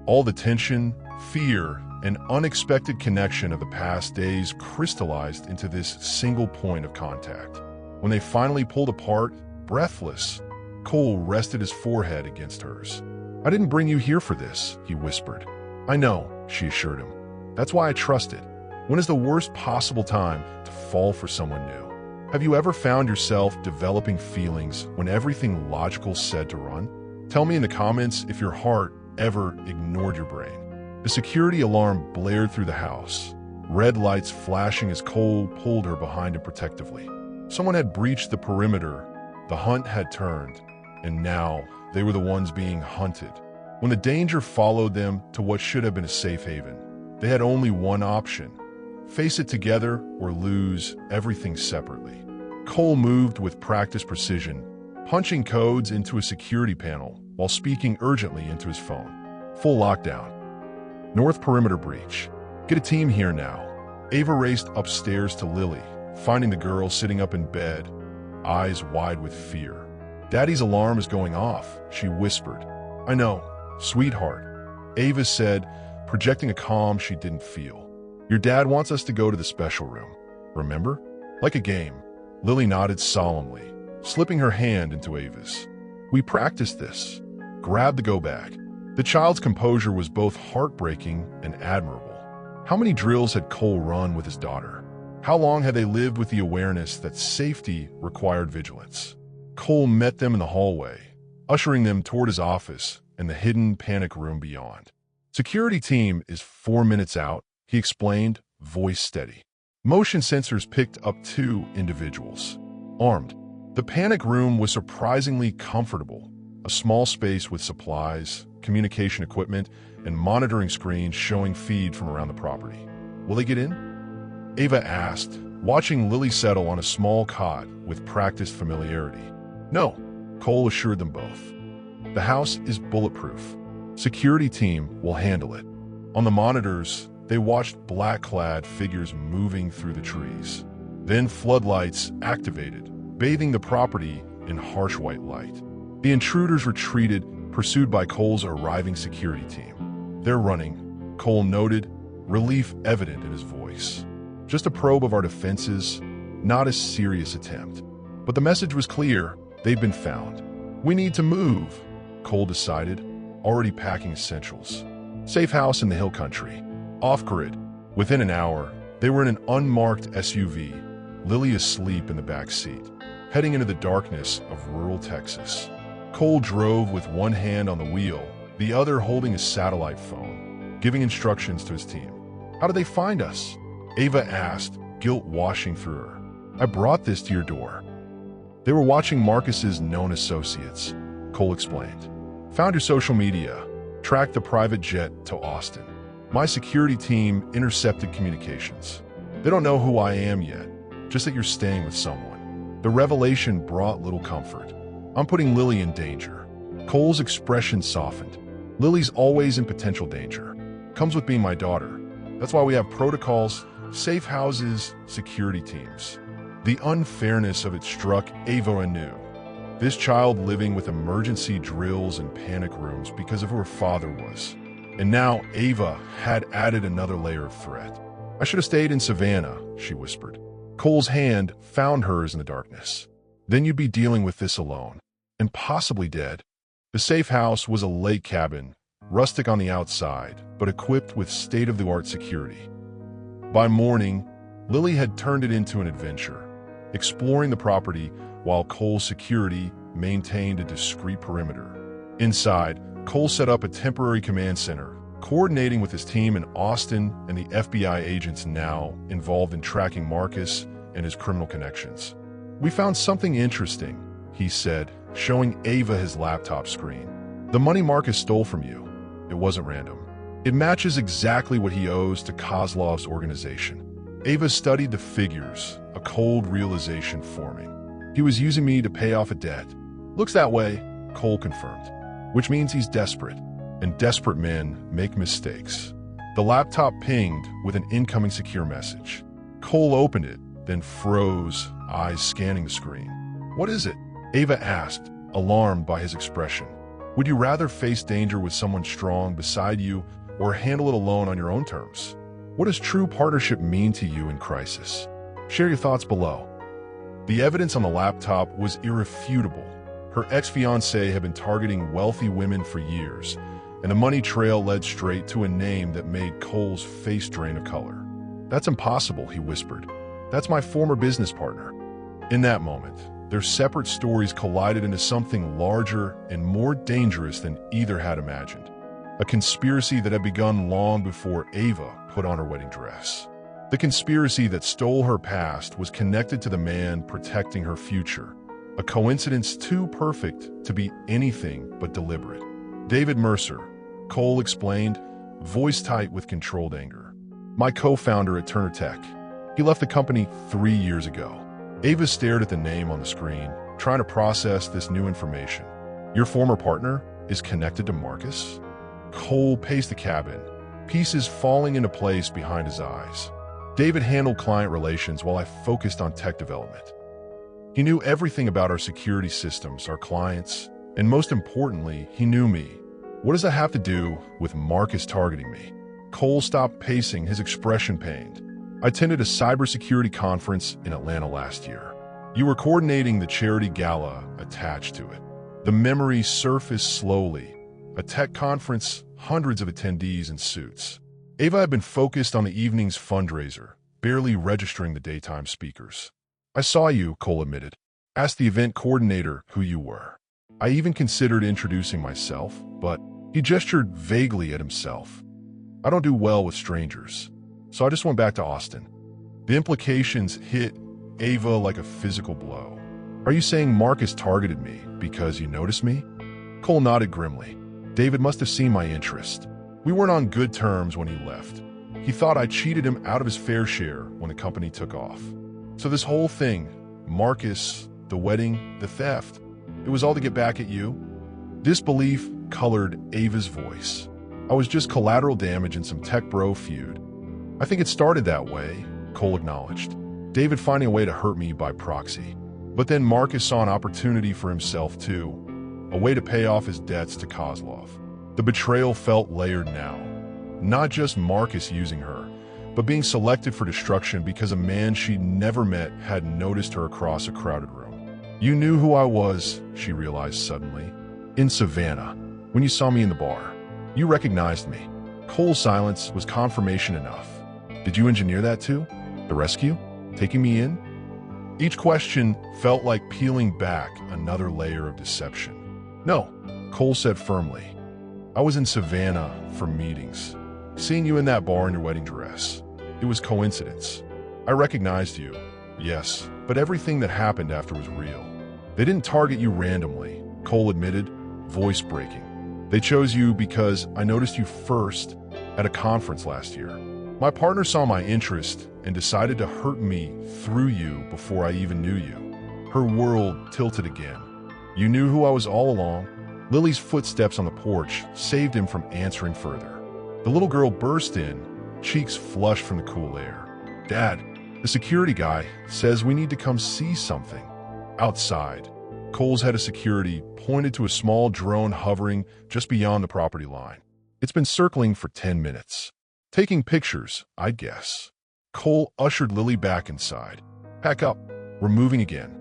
All the tension, fear, An unexpected connection of the past days crystallized into this single point of contact. When they finally pulled apart, breathless, Cole rested his forehead against hers. "I didn't bring you here for this," he whispered. "I know," she assured him. "That's why I trust it. When is the worst possible time to fall for someone new? Have you ever found yourself developing feelings when everything logical said to run? Tell me in the comments if your heart ever ignored your brain." The security alarm blared through the house, red lights flashing as Cole pulled her behind him protectively. Someone had breached the perimeter, the hunt had turned, and now they were the ones being hunted. When the danger followed them to what should have been a safe haven, they had only one option: face it together or lose everything separately. Cole moved with practiced precision, punching codes into a security panel while speaking urgently into his phone. Full lockdown. North perimeter breach. Get a team here now. Ava raced upstairs to Lily, finding the girl sitting up in bed, eyes wide with fear. "Daddy's alarm is going off," she whispered. "I know, sweetheart," Ava said, projecting a calm she didn't feel. "Your dad wants us to go to the special room. Remember? Like a game." Lily nodded solemnly, slipping her hand into Ava's. "We practiced this." Grabbed the go bag. The child's composure was both heartbreaking and admirable. How many drills had Cole run with his daughter? How long had they lived with the awareness that safety required vigilance? Cole met them in the hallway, ushering them toward his office and the hidden panic room beyond. "Security team is 4 minutes out," he explained, voice steady. Motion sensors picked up 2 individuals, armed. The panic room was surprisingly comfortable, a small space with supplies, communication equipment, and monitoring screens showing feed from around the property. "Will they get in?" Ava asked, watching Lily settle on a small cot with practiced familiarity. "No," Cole assured them both. "The house is bulletproof. Security team will handle it." On the monitors, they watched black-clad figures moving through the trees. Then floodlights activated, bathing the property in harsh white light. The intruders retreated, pursued by Cole's arriving security team. "They're running," Cole noted, relief evident in his voice. "Just a probe of our defenses, not a serious attempt." But the message was clear: they'd been found. "We need to move," Cole decided, already packing essentials. Safe house in the hill country. Off-grid. Within an hour, they were in an unmarked SUV, Lily asleep in the back seat, heading into the darkness of rural Texas. Cole drove with one hand on the wheel, the other holding a satellite phone, giving instructions to his team. "How did they find us?" Ava asked, guilt washing through her. "I brought this to your door." "They were watching Marcus's known associates," Cole explained. "Found your social media, tracked the private jet to Austin. My security team intercepted communications. They don't know who I am yet, just that you're staying with someone." The revelation brought little comfort. "I'm putting Lily in danger." Cole's expression softened. "Lily's always in potential danger. Comes with being my daughter. That's why we have protocols, safe houses, security teams." The unfairness of it struck Ava anew. This child living with emergency drills and panic rooms because of who her father was. And now Ava had added another layer of threat. "I should have stayed in Savannah," she whispered. Cole's hand found hers in the darkness. "Then you'd be dealing with this alone, and possibly dead." The safe house was a lake cabin, rustic on the outside, but equipped with state-of-the-art security. By morning, Lily had turned it into an adventure, exploring the property while Cole's security maintained a discreet perimeter. Inside, Cole set up a temporary command center, coordinating with his team in Austin and the FBI agents now involved in tracking Marcus and his criminal connections. "We found something interesting," he said, showing Ava his laptop screen. "The money Marcus stole from you, it wasn't random. It matches exactly what he owes to Kozlov's organization." Ava studied the figures, a cold realization forming. "He was using me to pay off a debt." "Looks that way," Cole confirmed. "Which means he's desperate, and desperate men make mistakes." The laptop pinged with an incoming secure message. Cole opened it, then froze, eyes scanning the screen. "What is it?" Ava asked, alarmed by his expression. "Would you rather face danger with someone strong beside you or handle it alone on your own terms? What does true partnership mean to you in crisis? Share your thoughts below. The evidence on the laptop was irrefutable. Her ex-fiancé had been targeting wealthy women for years, and the money trail led straight to a name that made Cole's face drain of color. "That's impossible," he whispered. "That's my former business partner." In that moment, their separate stories collided into something larger and more dangerous than either had imagined. A conspiracy that had begun long before Ava put on her wedding dress. The conspiracy that stole her past was connected to the man protecting her future. A coincidence too perfect to be anything but deliberate. "David Mercer," Cole explained, voice tight with controlled anger. "My co-founder at Turner Tech. He left the company 3 years ago." Ava stared at the name on the screen, trying to process this new information. "Your former partner is connected to Marcus?" Cole paced the cabin, pieces falling into place behind his eyes. "David handled client relations while I focused on tech development. He knew everything about our security systems, our clients, and most importantly, he knew me. What does that have to do with Marcus targeting me?" Cole stopped pacing, his expression pained. "I attended a cybersecurity conference in Atlanta last year. You were coordinating the charity gala attached to it." The memory surfaced slowly. A tech conference, hundreds of attendees in suits. Ava had been focused on the evening's fundraiser, barely registering the daytime speakers. "I saw you," Cole admitted. "Asked the event coordinator who you were. I even considered introducing myself, but..." He gestured vaguely at himself. "I don't do well with strangers, so I just went back to Austin." The implications hit Ava like a physical blow. "Are you saying Marcus targeted me because you noticed me?" Cole nodded grimly. "David must have seen my interest. We weren't on good terms when he left. He thought I cheated him out of his fair share when the company took off. So this whole thing, Marcus, the wedding, the theft, it was all to get back at you?" Disbelief colored Ava's voice. "I was just collateral damage in some tech bro feud." "I think it started that way," Cole acknowledged. "David finding a way to hurt me by proxy. But then Marcus saw an opportunity for himself too, a way to pay off his debts to Kozlov." The betrayal felt layered now. Not just Marcus using her, but being selected for destruction because a man she'd never met had noticed her across a crowded room. "You knew who I was," she realized suddenly. "In Savannah, when you saw me in the bar. You recognized me." Cole's silence was confirmation enough. "Did you engineer that too? The rescue? Taking me in?" Each question felt like peeling back another layer of deception. "No," Cole said firmly. "I was in Savannah for meetings. Seeing you in that bar in your wedding dress. It was coincidence. I recognized you, yes, but everything that happened after was real. They didn't target you randomly," Cole admitted, voice breaking. "They chose you because I noticed you first at a conference last year. My partner saw my interest and decided to hurt me through you before I even knew you." Her world tilted again. "You knew who I was all along." Lily's footsteps on the porch saved him from answering further. The little girl burst in, cheeks flushed from the cool air. "Dad, the security guy says we need to come see something." Outside, Cole's head of security pointed to a small drone hovering just beyond the property line. "It's been circling for 10 minutes. Taking pictures, I'd guess." Cole ushered Lily back inside. "Pack up. We're moving again."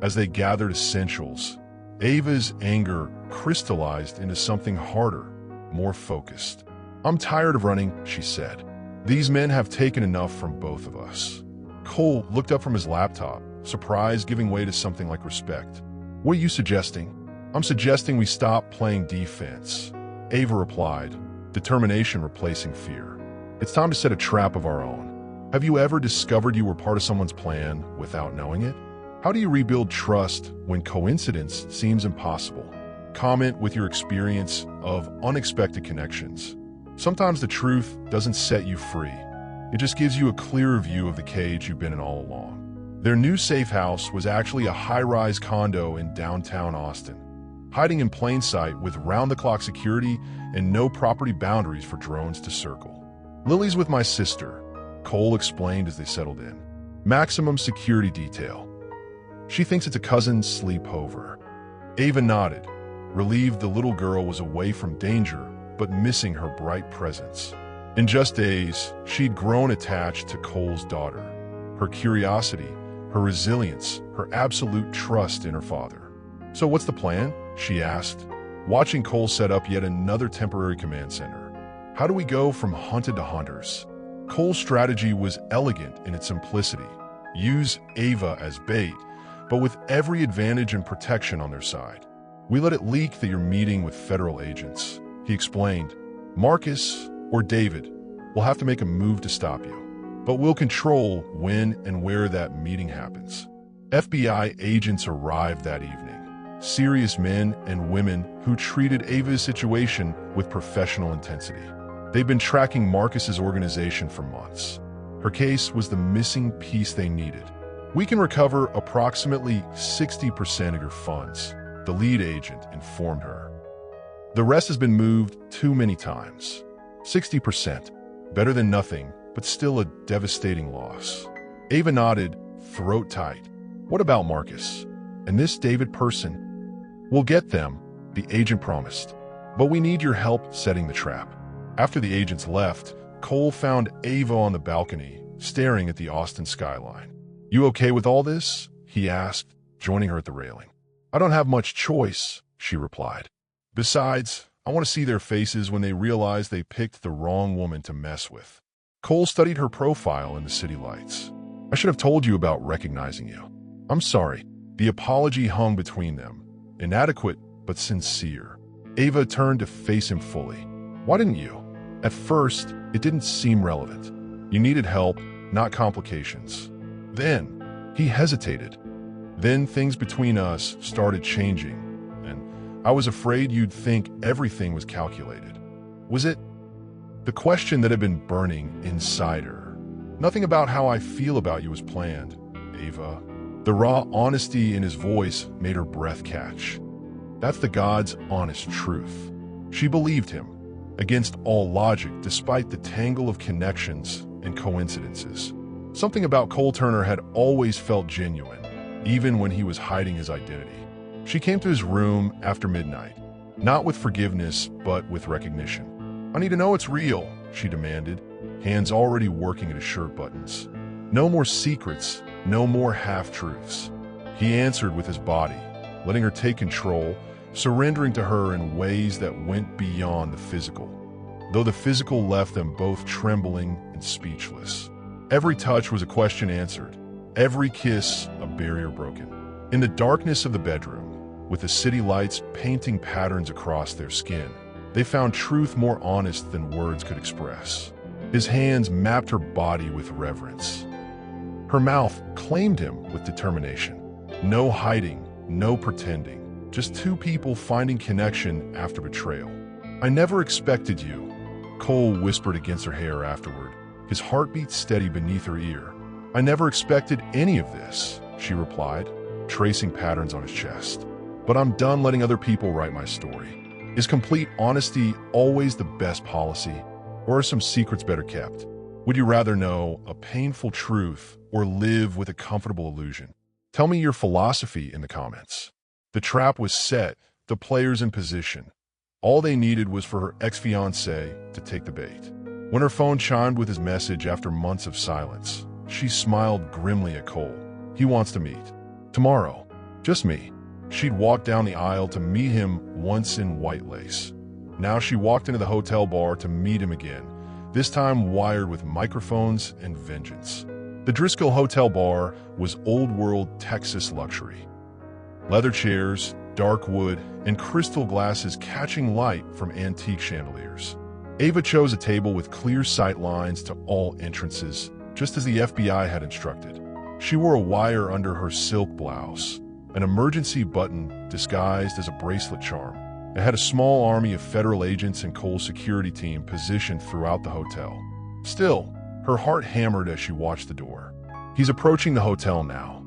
As they gathered essentials, Ava's anger crystallized into something harder, more focused. "I'm tired of running," she said. "These men have taken enough from both of us." Cole looked up from his laptop, surprise giving way to something like respect. "What are you suggesting?" "I'm suggesting we stop playing defense," Ava replied, determination replacing fear. "It's time to set a trap of our own. Have you ever discovered you were part of someone's plan without knowing it? How do you rebuild trust when coincidence seems impossible? Comment with your experience of unexpected connections. Sometimes the truth doesn't set you free. It just gives you a clearer view of the cage you've been in all along. Their new safe house was actually a high-rise condo in downtown Austin, hiding in plain sight with round-the-clock security and no property boundaries for drones to circle. "Lily's with my sister," Cole explained as they settled in. "Maximum security detail. She thinks it's a cousin's sleepover." Ava nodded, relieved the little girl was away from danger but missing her bright presence. In just days, she'd grown attached to Cole's daughter. Her curiosity, her resilience, her absolute trust in her father. "So what's the plan?" she asked, watching Cole set up yet another temporary command center. "How do we go from hunted to hunters?" Cole's strategy was elegant in its simplicity. Use Ava as bait, but with every advantage and protection on their side. "We let it leak that you're meeting with federal agents," he explained. "Marcus or David will have to make a move to stop you, but we'll control when and where that meeting happens." FBI agents arrived that evening. Serious men and women who treated Ava's situation with professional intensity. They'd been tracking Marcus's organization for months. Her case was the missing piece they needed. "We can recover approximately 60% of your funds," the lead agent informed her. "The rest has been moved too many times." 60%. Better than nothing, but still a devastating loss. Ava nodded, throat tight. "What about Marcus? And this David person?" "We'll get them," the agent promised. "But we need your help setting the trap." After the agents left, Cole found Ava on the balcony, staring at the Austin skyline. "You okay with all this?" he asked, joining her at the railing. "I don't have much choice," she replied. "Besides, I want to see their faces when they realize they picked the wrong woman to mess with." Cole studied her profile in the city lights. "I should have told you about recognizing you. I'm sorry." The apology hung between them, inadequate but sincere. Ava turned to face him fully. "Why didn't you?" "At first, it didn't seem relevant. You needed help, not complications." Then, he hesitated. "Then things between us started changing, and I was afraid you'd think everything was calculated." "Was it?" The question that had been burning inside her. "Nothing about how I feel about you was planned, Ava." The raw honesty in his voice made her breath catch. That's the God's honest truth. She believed him, against all logic, despite the tangle of connections and coincidences. Something about Cole Turner had always felt genuine, even when he was hiding his identity. She came to his room after midnight, not with forgiveness, but with recognition. "I need to know it's real," she demanded, hands already working at his shirt buttons. "No more secrets, no more half-truths." He answered with his body, letting her take control, surrendering to her in ways that went beyond the physical, though the physical left them both trembling and speechless. Every touch was a question answered, every kiss a barrier broken. In the darkness of the bedroom, with the city lights painting patterns across their skin, they found truth more honest than words could express. His hands mapped her body with reverence. Her mouth claimed him with determination. No hiding, no pretending. Just two people finding connection after betrayal. "I never expected you," Cole whispered against her hair afterward, his heartbeat steady beneath her ear. "I never expected any of this," she replied, tracing patterns on his chest. "But I'm done letting other people write my story." Is complete honesty always the best policy, or are some secrets better kept? Would you rather know a painful truth or live with a comfortable illusion? Tell me your philosophy in the comments. The trap was set, the players in position. All they needed was for her ex-fiancé to take the bait. When her phone chimed with his message after months of silence, she smiled grimly at Cole. He wants to meet. Tomorrow. Just me. She'd walked down the aisle to meet him once in white lace. Now she walked into the hotel bar to meet him again, this time wired with microphones and vengeance. The Driscoll Hotel Bar was old-world Texas luxury. Leather chairs, dark wood, and crystal glasses catching light from antique chandeliers. Ava chose a table with clear sight lines to all entrances, just as the FBI had instructed. She wore a wire under her silk blouse, an emergency button disguised as a bracelet charm. It had a small army of federal agents and Cole's security team positioned throughout the hotel. Still, her heart hammered as she watched the door. He's approaching the hotel now.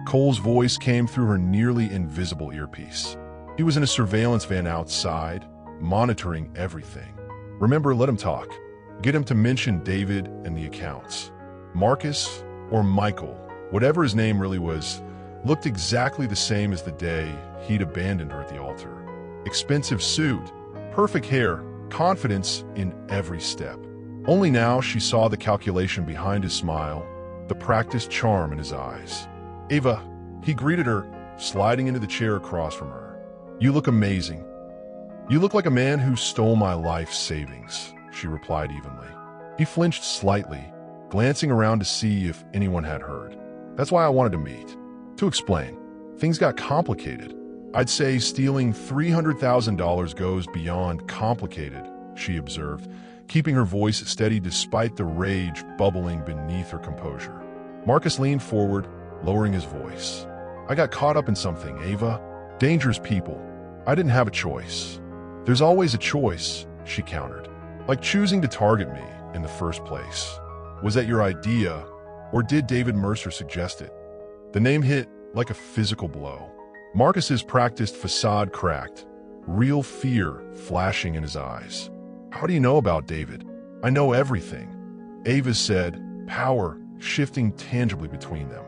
Cole's voice came through her nearly invisible earpiece. He was in a surveillance van outside, monitoring everything. Remember, let him talk. Get him to mention David and the accounts. Marcus or Michael, whatever his name really was, looked exactly the same as the day he'd abandoned her at the altar. Expensive suit, perfect hair, confidence in every step. Only now she saw the calculation behind his smile, the practiced charm in his eyes. "Ava," he greeted her, sliding into the chair across from her. "You look amazing." "You look like a man who stole my life savings," she replied evenly. He flinched slightly, glancing around to see if anyone had heard. "That's why I wanted to meet. To explain. Things got complicated. I'd say stealing $300,000 goes beyond complicated," she observed, keeping her voice steady despite the rage bubbling beneath her composure. Marcus leaned forward, lowering his voice. "I got caught up in something, Ava. Dangerous people. I didn't have a choice." "There's always a choice," she countered. "Like choosing to target me in the first place. Was that your idea, or did David Mercer suggest it?" The name hit like a physical blow. Marcus's practiced facade cracked, real fear flashing in his eyes. "How do you know about David?" "I know everything," Ava said, power shifting tangibly between them.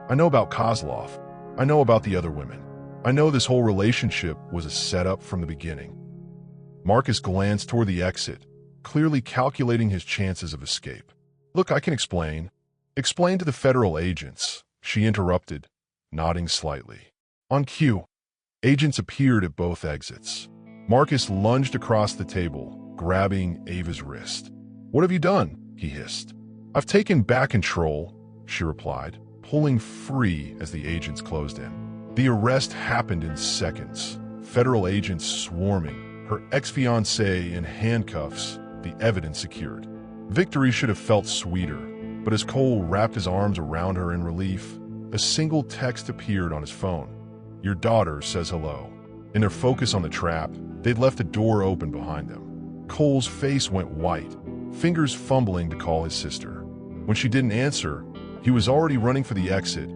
"I know about Kozlov. I know about the other women. I know this whole relationship was a setup from the beginning." Marcus glanced toward the exit, clearly calculating his chances of escape. "Look, I can explain." "Explain to the federal agents," she interrupted, nodding slightly. On cue, agents appeared at both exits. Marcus lunged across the table, grabbing Ava's wrist. "What have you done?" he hissed. "I've taken back control," she replied, pulling free as the agents closed in. The arrest happened in seconds, federal agents swarming, her ex-fiancé in handcuffs, the evidence secured. Victory should have felt sweeter, but as Cole wrapped his arms around her in relief, a single text appeared on his phone. "Your daughter says hello." In their focus on the trap, they'd left a door open behind them. Cole's face went white, fingers fumbling to call his sister. When she didn't answer, he was already running for the exit,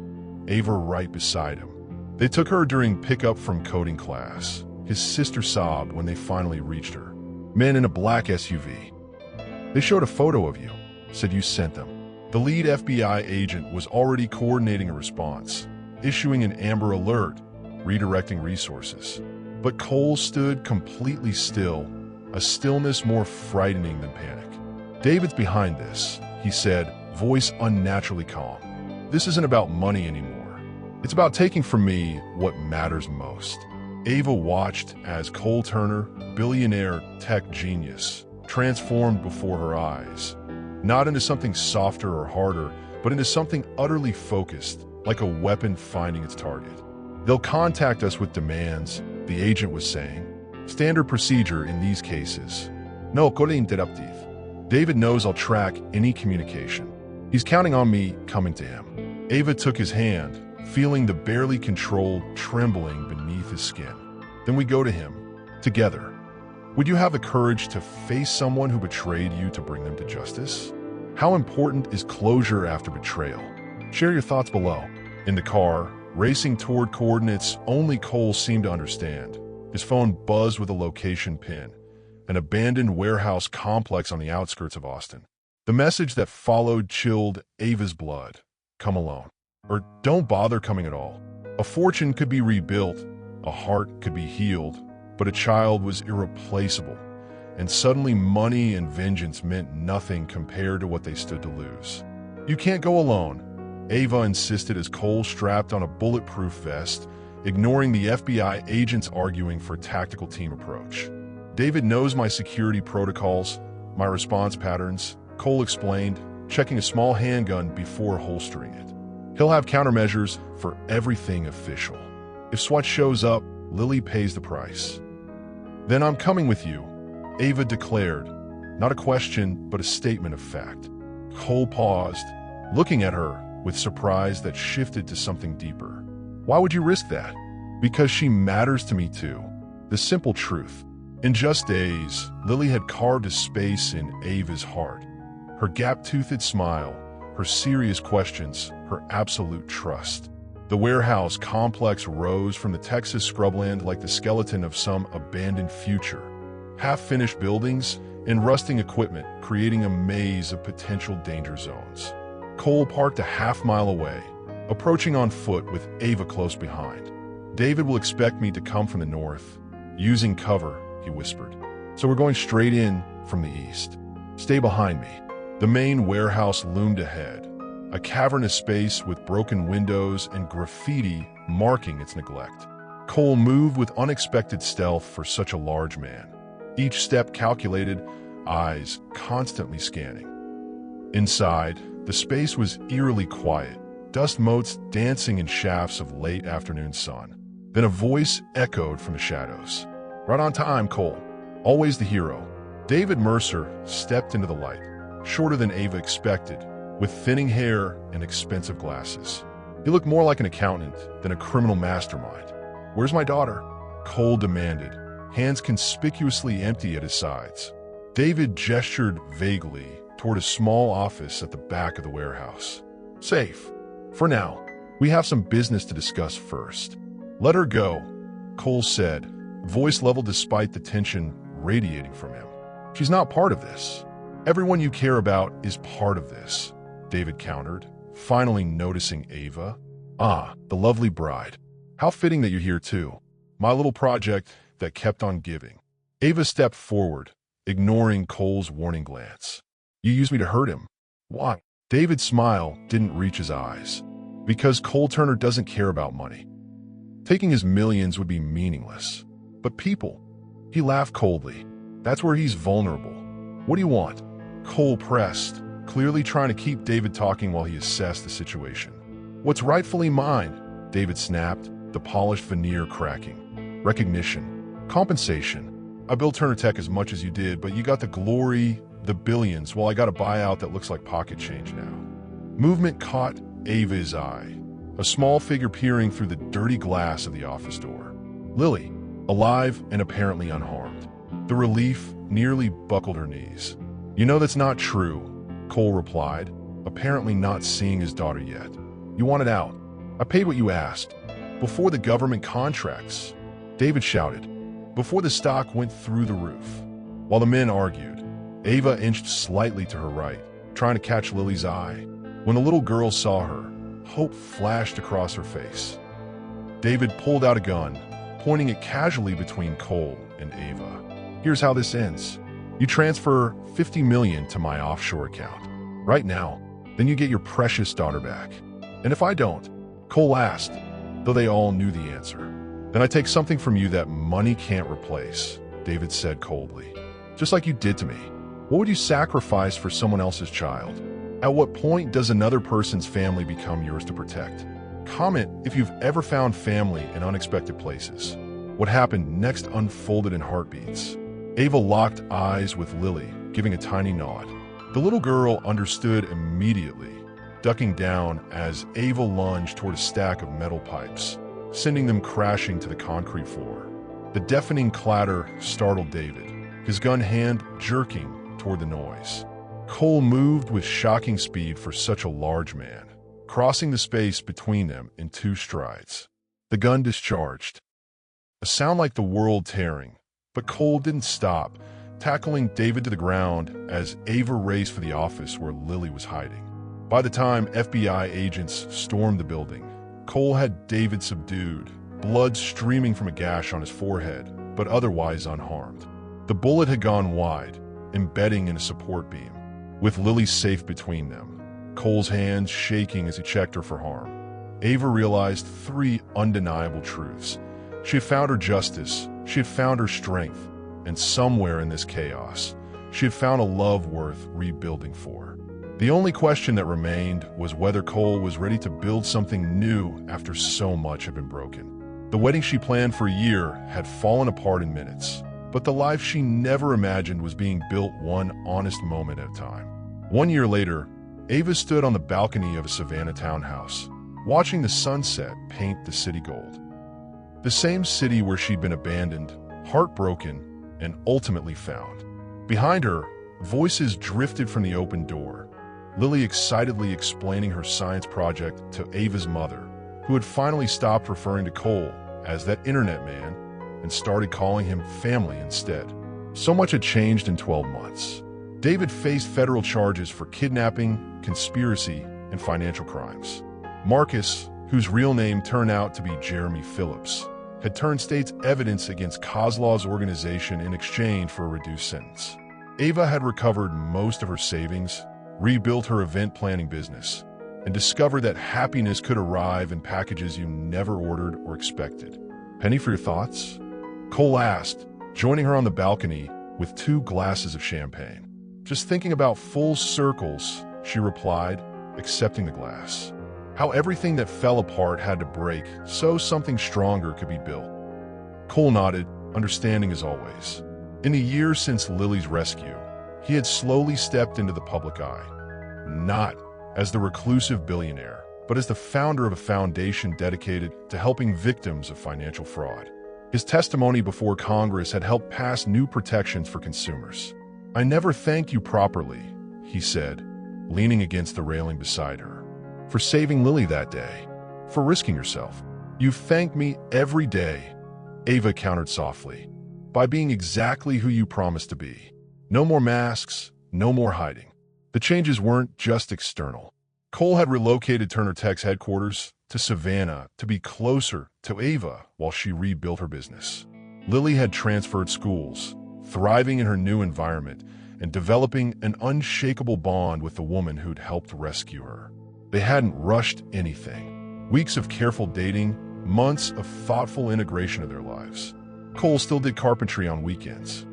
Ava right beside him. They took her during pickup from coding class. His sister sobbed when they finally reached her. "Men in a black SUV. They showed a photo of you, said you sent them." The lead FBI agent was already coordinating a response, issuing an Amber Alert, redirecting resources. But Cole stood completely still, a stillness more frightening than panic. "David's behind this," he said, voice unnaturally calm. "This isn't about money anymore. It's about taking from me what matters most." Ava watched as Cole Turner, billionaire tech genius, transformed before her eyes, not into something softer or harder, but into something utterly focused, like a weapon finding its target. "They'll contact us with demands," the agent was saying. "Standard procedure in these cases. No, code interruptive. David knows I'll track any communication. He's counting on me coming to him." Ava took his hand, feeling the barely controlled trembling beneath his skin. "Then we go to him, together. Would you have the courage to face someone who betrayed you to bring them to justice? How important is closure after betrayal? Share your thoughts below." In the car, racing toward coordinates only Cole seemed to understand, his phone buzzed with a location pin, an abandoned warehouse complex on the outskirts of Austin. The message that followed chilled Ava's blood. "Come alone. Or don't bother coming at all. A fortune could be rebuilt, a heart could be healed, but a child was irreplaceable, and suddenly money and vengeance meant nothing compared to what they stood to lose." "You can't go alone," Ava insisted as Cole strapped on a bulletproof vest, ignoring the FBI agents arguing for a tactical team approach. "David knows my security protocols, my response patterns," Cole explained, checking a small handgun before holstering it. "He'll have countermeasures for everything official. If SWAT shows up, Lily pays the price." "Then I'm coming with you," Ava declared, not a question, but a statement of fact. Cole paused, looking at her with surprise that shifted to something deeper. "Why would you risk that?" "Because she matters to me too. The simple truth." In just days, Lily had carved a space in Ava's heart. Her gap-toothed smile, her serious questions, her absolute trust. The warehouse complex rose from the Texas scrubland like the skeleton of some abandoned future. Half-finished buildings and rusting equipment creating a maze of potential danger zones. Cole parked a half-mile away, approaching on foot with Ava close behind. "David will expect me to come from the north, using cover," he whispered. So we're going straight in from the east. Stay behind me. The main warehouse loomed ahead, a cavernous space with broken windows and graffiti marking its neglect. Cole moved with unexpected stealth for such a large man. Each step calculated, eyes constantly scanning. Inside, the space was eerily quiet, dust motes dancing in shafts of late afternoon sun. Then a voice echoed from the shadows. "Right on time, Cole. Always the hero." David Mercer stepped into the light, shorter than Ava expected, with thinning hair and expensive glasses. He looked more like an accountant than a criminal mastermind. "Where's my daughter?" Cole demanded, hands conspicuously empty at his sides. David gestured vaguely toward a small office at the back of the warehouse. "Safe. For now. We have some business to discuss first." "Let her go," Cole said, voice level despite the tension radiating from him. "She's not part of this. Everyone you care about is part of this," David countered, finally noticing Ava. "Ah, the lovely bride. How fitting that you're here too. My little project that kept on giving." Ava stepped forward, ignoring Cole's warning glance. "You used me to hurt him." "Why?" David's smile didn't reach his eyes. "Because Cole Turner doesn't care about money. Taking his millions would be meaningless. But people," he laughed coldly, "that's where he's vulnerable. What do you want?" Cole pressed, clearly trying to keep David talking while he assessed the situation. "What's rightfully mine?" David snapped, the polished veneer cracking. "Recognition. Compensation. I built Turner Tech as much as you did, but you got the glory, the billions, while I got a buyout that looks like pocket change now." Movement caught Ava's eye, a small figure peering through the dirty glass of the office door. Lily, alive and apparently unharmed. The relief nearly buckled her knees. "You know that's not true," Cole replied, apparently not seeing his daughter yet. "You wanted out. I paid what you asked. Before the government contracts," David shouted, "before the stock went through the roof." While the men argued, Ava inched slightly to her right, trying to catch Lily's eye. When the little girl saw her, hope flashed across her face. David pulled out a gun, pointing it casually between Cole and Ava. "Here's how this ends. You transfer $50 million to my offshore account. Right now, then you get your precious daughter back. And if I don't," Cole asked, though they all knew the answer. "Then I take something from you that money can't replace," David said coldly. "Just like you did to me. What would you sacrifice for someone else's child? At what point does another person's family become yours to protect? Comment if you've ever found family in unexpected places." What happened next unfolded in heartbeats. Ava locked eyes with Lily, giving a tiny nod. The little girl understood immediately, ducking down as Ava lunged toward a stack of metal pipes, sending them crashing to the concrete floor. The deafening clatter startled David, his gun hand jerking toward the noise. Cole moved with shocking speed for such a large man, crossing the space between them in 2 strides. The gun discharged. A sound like the world tearing, but Cole didn't stop, tackling David to the ground as Ava raced for the office where Lily was hiding. By the time FBI agents stormed the building, Cole had David subdued, blood streaming from a gash on his forehead, but otherwise unharmed. The bullet had gone wide, embedding in a support beam, with Lily safe between them, Cole's hands shaking as he checked her for harm. Ava realized 3 undeniable truths. She had found her justice, she had found her strength, and somewhere in this chaos, she had found a love worth rebuilding for. The only question that remained was whether Cole was ready to build something new after so much had been broken. The wedding she planned for a year had fallen apart in minutes, but the life she never imagined was being built one honest moment at a time. 1 year later, Ava stood on the balcony of a Savannah townhouse, watching the sunset paint the city gold. The same city where she'd been abandoned, heartbroken, and ultimately found. Behind her, voices drifted from the open door, Lily excitedly explaining her science project to Ava's mother, who had finally stopped referring to Cole as that internet man and started calling him family instead. So much had changed in 12 months. David faced federal charges for kidnapping, conspiracy, and financial crimes. Marcus, whose real name turned out to be Jeremy Phillips, had turned state's evidence against Kozlov's organization in exchange for a reduced sentence. Ava had recovered most of her savings, rebuilt her event planning business, and discovered that happiness could arrive in packages you never ordered or expected. Penny for your thoughts? Cole asked, joining her on the balcony with 2 glasses of champagne. Just thinking about full circles, she replied, accepting the glass. How everything that fell apart had to break so something stronger could be built. Cole nodded, understanding as always. In the years since Lily's rescue, he had slowly stepped into the public eye, not as the reclusive billionaire, but as the founder of a foundation dedicated to helping victims of financial fraud. His testimony before Congress had helped pass new protections for consumers. "I never thanked you properly," he said, leaning against the railing beside her, "for saving Lily that day, for risking yourself. You've thanked me every day," Ava countered softly, "by being exactly who you promised to be. No more masks, no more hiding." The changes weren't just external. Cole had relocated Turner Tech's headquarters to Savannah to be closer to Ava while she rebuilt her business. Lily had transferred schools, thriving in her new environment and developing an unshakable bond with the woman who'd helped rescue her. They hadn't rushed anything. Weeks of careful dating, months of thoughtful integration of their lives. Cole still did carpentry on weekends.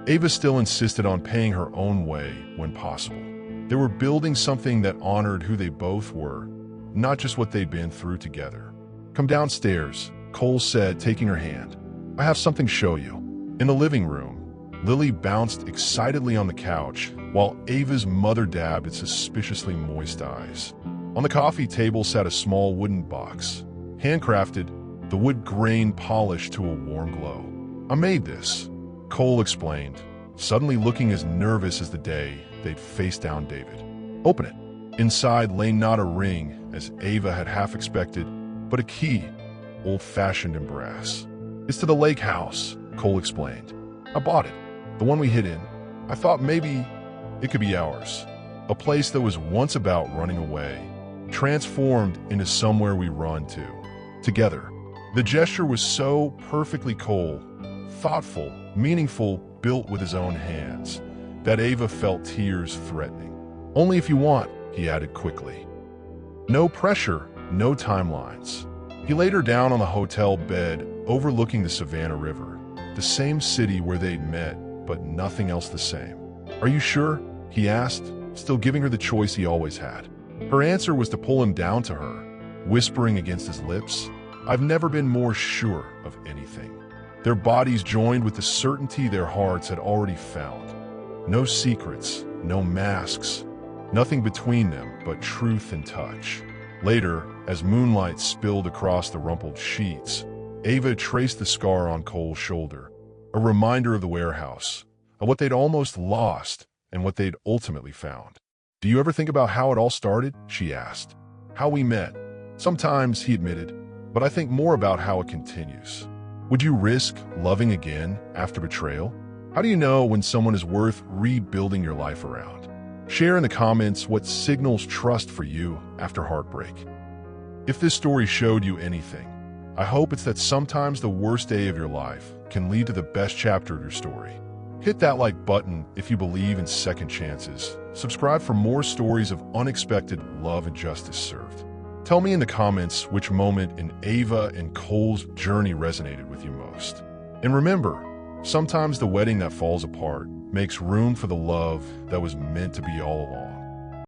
Ava still insisted on paying her own way when possible. They were building something that honored who they both were, not just what they'd been through together. "Come downstairs," Cole said, taking her hand. "I have something to show you." In the living room, Lily bounced excitedly on the couch, while Ava's mother dabbed at suspiciously moist eyes. On the coffee table sat a small wooden box, handcrafted, the wood grain polished to a warm glow. "I made this," Cole explained, suddenly looking as nervous as the day they'd faced down David. "Open it." Inside lay not a ring, as Ava had half expected, but a key, old-fashioned and brass. "It's to the lake house," Cole explained. "I bought it, the one we hid in. I thought maybe it could be ours. A place that was once about running away, transformed into somewhere we run to, together." The gesture was so perfectly Cole, thoughtful, meaningful, built with his own hands, that Ava felt tears threatening. "Only if you want," he added quickly. No pressure, no timelines. He laid her down on the hotel bed overlooking the Savannah River, the same city where they'd met, but nothing else the same. "Are you sure?" he asked, still giving her the choice he always had. Her answer was to pull him down to her, whispering against his lips, "I've never been more sure of anything." Their bodies joined with the certainty their hearts had already found. No secrets, no masks, nothing between them but truth and touch. Later, as moonlight spilled across the rumpled sheets, Ava traced the scar on Cole's shoulder, a reminder of the warehouse, of what they'd almost lost and what they'd ultimately found. "Do you ever think about how it all started?" she asked. "How we met?" "Sometimes," he admitted, "but I think more about how it continues." Would you risk loving again after betrayal? How do you know when someone is worth rebuilding your life around? Share in the comments what signals trust for you after heartbreak. If this story showed you anything, I hope it's that sometimes the worst day of your life can lead to the best chapter of your story. Hit that like button if you believe in second chances. Subscribe for more stories of unexpected love and justice served. Tell me in the comments which moment in Ava and Cole's journey resonated with you most. And remember, sometimes the wedding that falls apart makes room for the love that was meant to be all along.